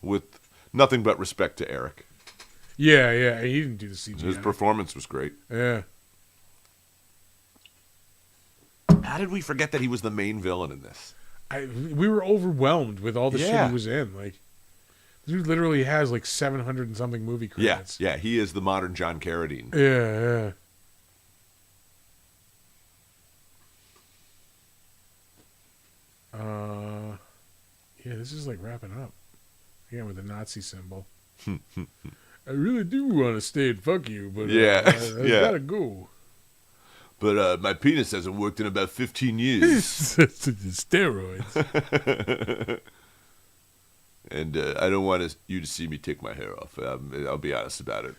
With nothing but respect to Eric. Yeah. He didn't do the CGI. His performance was great. Yeah. How did we forget that he was the main villain in this? We were overwhelmed with all the shit Yeah. he was in. Like, this dude literally has like 700 and something movie credits. Yeah, he is the modern John Carradine. Yeah. Yeah, this is like wrapping up. Again, with the Nazi symbol. I really do want to stay and fuck you, but Yeah, I yeah. gotta go. But my penis hasn't worked in about 15 years. Steroids. And I don't want you to see me take my hair off. I'll be honest about it.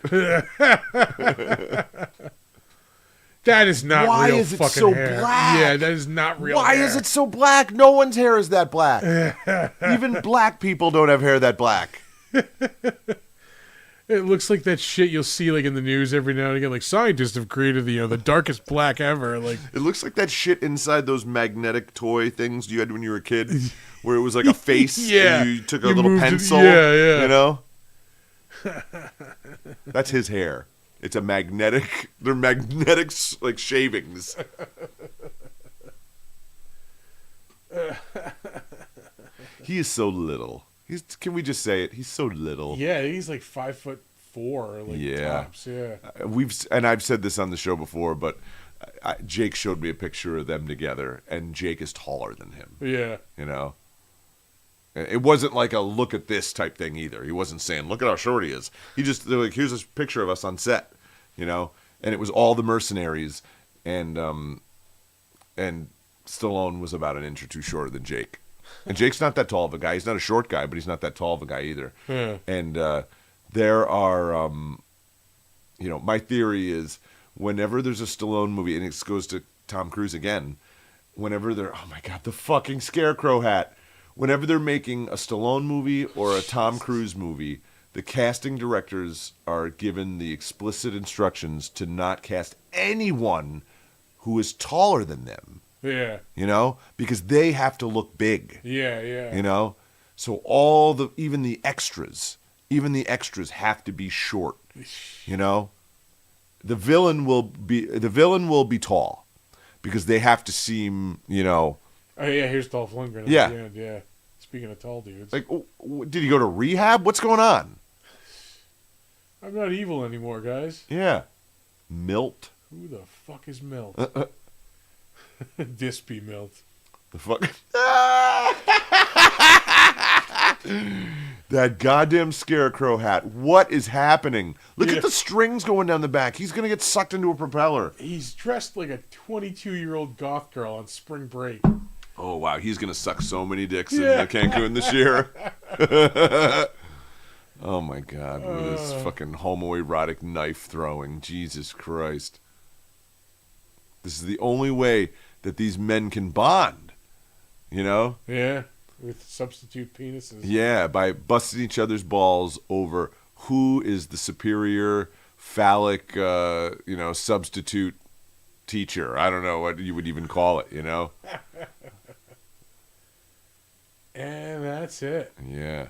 That is not Why real is it fucking so hair. black? Yeah, that is not real Why hair. is it so black? No one's hair is that black. Even black people don't have hair that black. It looks like that shit you'll see like in the news every now and again. Like, scientists have created the darkest black ever. Like, It looks like that shit inside those magnetic toy things you had when you were a kid, where it was like a face. Yeah. And you took a You little moved it- pencil. yeah. You know. That's his hair. It's a magnetic. They're magnetic like shavings. He is so little. Can we just say it? He's so little. yeah, he's like 5'4", like Yeah. tops. Yeah. I've said this on the show before, but Jake showed me a picture of them together, and Jake is taller than him. Yeah. You know, it wasn't like a look at this type thing either. He wasn't saying look at how short he is. They're like, here's a picture of us on set. You know, and it was all the mercenaries, and Stallone was about an inch or two shorter than Jake. And Jake's not that tall of a guy. He's not a short guy, but he's not that tall of a guy either. Yeah. And there are, my theory is whenever there's a Stallone movie, and it goes to Tom Cruise again, whenever oh my God, the fucking scarecrow hat. Whenever they're making a Stallone movie or a Tom Cruise movie, the casting directors are given the explicit instructions to not cast anyone who is taller than them. Yeah. You know, because they have to look big. Yeah. You know, so even the extras have to be short. You know, the villain will be tall because they have to seem, you know. Oh yeah, here's Dolph Lundgren. Yeah. At the end, yeah. Speaking of tall dudes, Like, did he go to rehab? What's going on? I'm not evil anymore, guys. Yeah, Milt. Who the fuck is Milt? Dispy Milt. The fuck. That goddamn scarecrow hat. What is happening? Look Yeah. at the strings going down the back. He's gonna get sucked into a propeller. He's dressed like a 22-year-old goth girl on spring break. Oh wow, he's gonna suck so many dicks in Yeah. Cancun this year. Oh my God, with his fucking homoerotic knife throwing. Jesus Christ. This is the only way that these men can bond. You know? Yeah, with substitute penises. Yeah, by busting each other's balls over who is the superior phallic, substitute teacher. I don't know what you would even call it, you know? And that's it. Yeah.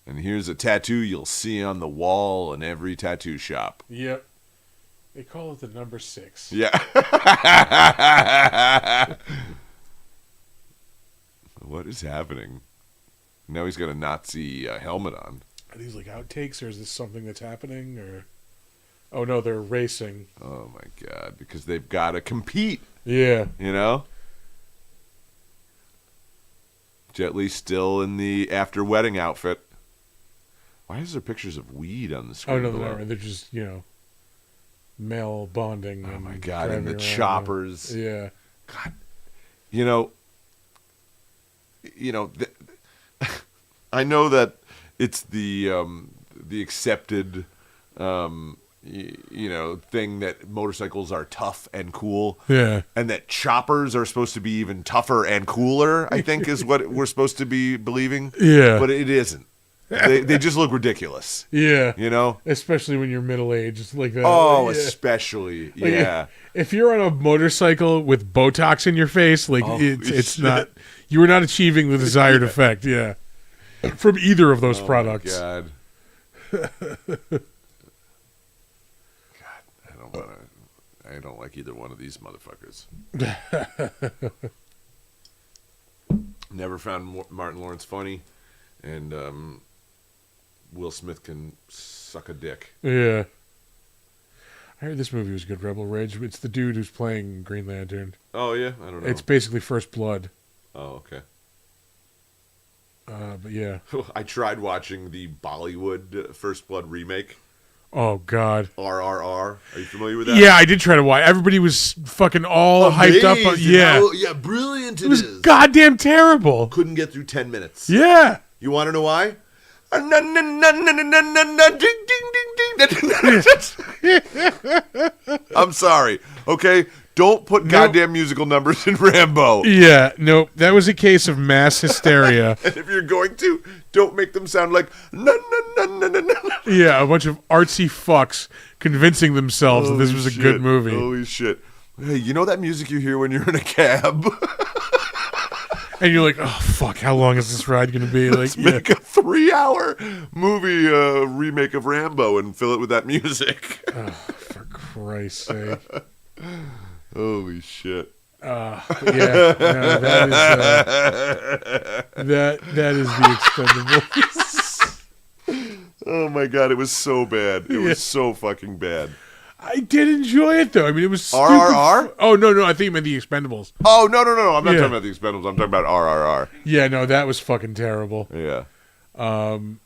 And here's a tattoo you'll see on the wall in every tattoo shop. Yep. They call it the number 6. Yeah. What is happening? Now he's got a Nazi helmet on. Are these like outtakes, or is this something that's happening? Or oh no, they're racing. Oh my God, because they've got to compete, Yeah. you know? Jet Li's still in the after wedding outfit. Why is there pictures of weed on the screen? Oh no, below? they're just male bonding. Oh and my God! And driving the around. choppers. Yeah. God, you know, I know that it's the accepted, thing that motorcycles are tough and cool. Yeah. And that choppers are supposed to be even tougher and cooler, I think is what we're supposed to be believing. Yeah. But it isn't. They just look ridiculous. Yeah. You know? Especially when you're middle aged like that. Oh, yeah. especially. Like, Yeah. If you're on a motorcycle with Botox in your face, like it's shit. not, you are not achieving the desired effect. Yeah. From either of those products. God. God, I don't like either one of these motherfuckers. Never found Martin Lawrence funny, and Will Smith can suck a dick. Yeah. I heard this movie was good, Rebel Ridge. It's the dude who's playing Green Lantern. Oh yeah, I don't know. It's basically First Blood. Oh okay. But yeah. I tried watching the Bollywood First Blood remake. Oh God. RRR. Are you familiar with that? Yeah, I did try to watch. Everybody was fucking all hyped up. Amazing. Yeah. Oh, yeah, brilliant It was is. goddamn terrible. Couldn't get through 10 minutes. Yeah. You want to know why? I'm sorry. Okay? Don't put goddamn musical numbers in Rambo. Yeah. Nope. That was a case of mass hysteria. And if you're going to, don't make them sound like na na na na na na. Yeah, a bunch of artsy fucks convincing themselves that this was a good movie. Holy shit. Hey, you know that music you hear when you're in a cab? And you're like, oh, fuck, how long is this ride going to be? Let's make a 3-hour movie remake of Rambo and fill it with that music. Oh, for Christ's sake. Holy shit. Yeah, no, that is the Expendables. Oh my God, it was so bad. It was so fucking bad. I did enjoy it, though. I mean, it was stupid. RRR? Oh, no, I think you meant the Expendables. Oh, no. I'm not Yeah. talking about the Expendables. I'm talking about RRR. Yeah, no, that was fucking terrible. Yeah. No,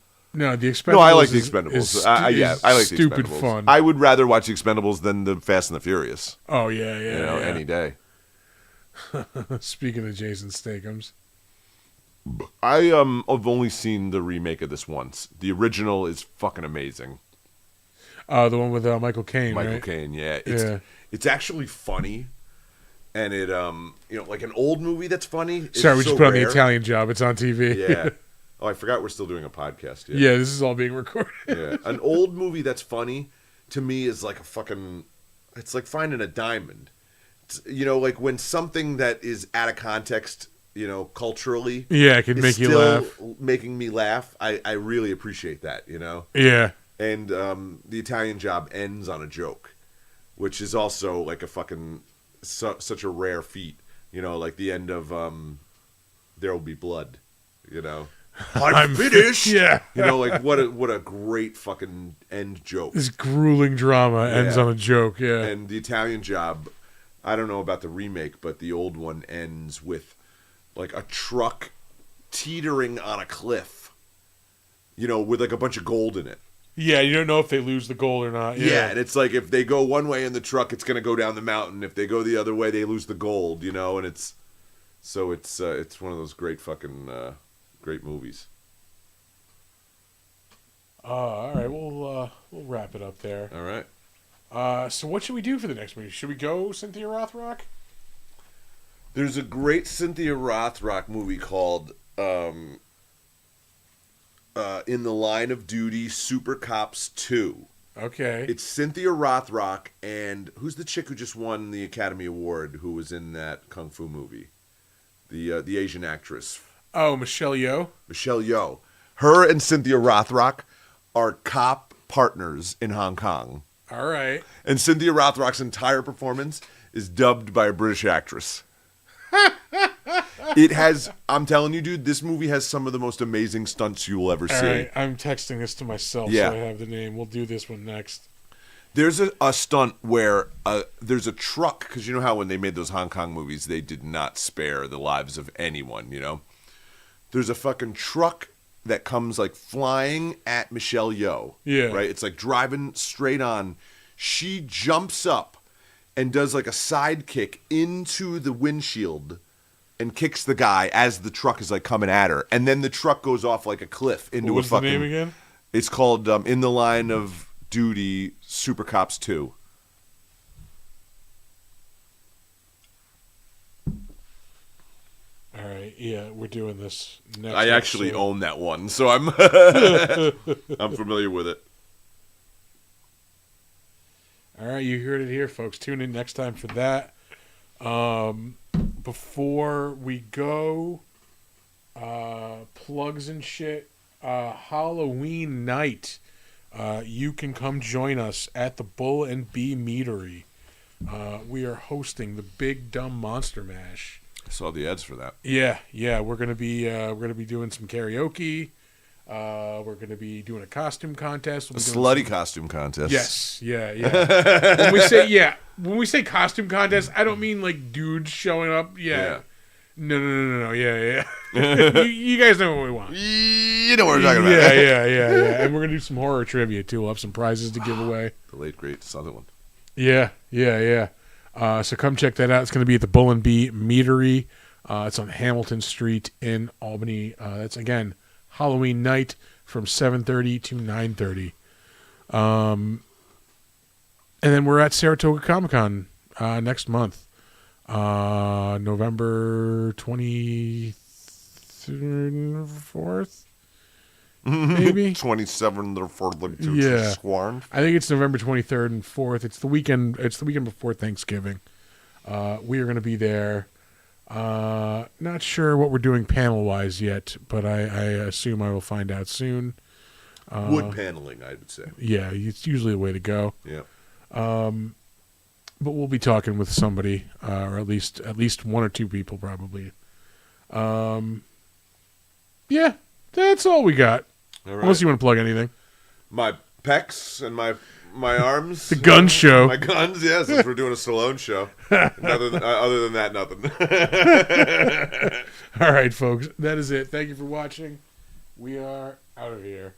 the Expendables. No, I like the is Expendables. I like the stupid Expendables. fun. I would rather watch the Expendables than the Fast and the Furious. Oh, yeah. Any day. Speaking of Jason Statham's. I've only seen the remake of this once. The original is fucking amazing. The one with Michael Caine, Michael right? Caine, yeah. Yeah. It's actually funny. And it, like an old movie that's funny. Sorry, we so just put on rare. the Italian Job. It's on TV. Yeah. Oh, I forgot we're still doing a podcast. Yeah, this is all being recorded. Yeah. An old movie that's funny, to me, is like a fucking... It's like finding a diamond. It's, like when something that is out of context, culturally... Yeah, it can is make you still laugh. making me laugh. I really appreciate that, Yeah. And the Italian Job ends on a joke, which is also like a fucking... such a rare feat. Like the end of There Will Be Blood, I'm finished. Yeah. Like what a great fucking end joke. This grueling drama ends on a joke, yeah. And the Italian Job, I don't know about the remake, but the old one ends with like a truck teetering on a cliff, with like a bunch of gold in it. Yeah, you don't know if they lose the gold or not. Yeah, and it's like if they go one way in the truck, it's going to go down the mountain. If they go the other way, they lose the gold, and it's one of those great fucking great movies. All right, we'll wrap it up there. All right. So what should we do for the next movie? Should we go Cynthia Rothrock? There's a great Cynthia Rothrock movie called In the Line of Duty Super Cops 2. Okay. It's Cynthia Rothrock and who's the chick who just won the Academy Award who was in that Kung Fu movie? The Asian actress. Oh, Michelle Yeoh? Michelle Yeoh. Her and Cynthia Rothrock are cop partners in Hong Kong. All right. And Cynthia Rothrock's entire performance is dubbed by a British actress. It has, I'm telling you, dude, this movie has some of the most amazing stunts you will ever see. All right, I'm texting this to myself Yeah. so I have the name. We'll do this one next. There's a stunt where there's a truck, because you know how when they made those Hong Kong movies, they did not spare the lives of anyone, There's a fucking truck that comes like flying at Michelle Yeoh. Yeah. Right? It's like driving straight on. She jumps up and does like a side kick into the windshield and kicks the guy as the truck is like coming at her, and then the truck goes off like a cliff into What was a fucking. the name again? It's called In the Line of Duty Super Cops 2. All right, yeah, we're doing this next. I actually episode. own that one, so I'm I'm familiar with it. All right, you heard it here, folks. Tune in next time for that. Before we go, plugs and shit. Halloween night, you can come join us at the Bull and Bee Meadery. We are hosting the Big Dumb Monster Mash. I saw the ads for that. Yeah, we're gonna be doing some karaoke. We're gonna be doing a costume contest. A slutty costume contest. Yes, yeah. When we say costume contest, I don't mean like dudes showing up. Yeah. No. Yeah. you guys know what we want. You know what we're talking about. Yeah. And we're gonna do some horror trivia too. We'll have some prizes to give away. The late great Sutherland. Yeah. So come check that out. It's gonna be at the Bull and Bee Meadery. It's on Hamilton Street in Albany. That's again Halloween night from 7:30 to 9:30. And then we're at Saratoga Comic-Con next month. November 23rd, 4th? Maybe? 27th or 4th. Yeah. Squarn. I think it's November 23rd and 4th. It's the weekend before Thanksgiving. We are going to be there. Not sure what we're doing panel-wise yet, but I assume I will find out soon. Wood paneling, I would say. Yeah, it's usually the way to go. Yeah. But we'll be talking with somebody, or at least one or two people probably. Yeah, that's all we got. All right. Unless you want to plug anything. My pecs and my arms. The gun show. My guns, yes. Since we're doing a Stallone show. Other than that, nothing. All right, folks. That is it. Thank you for watching. We are out of here.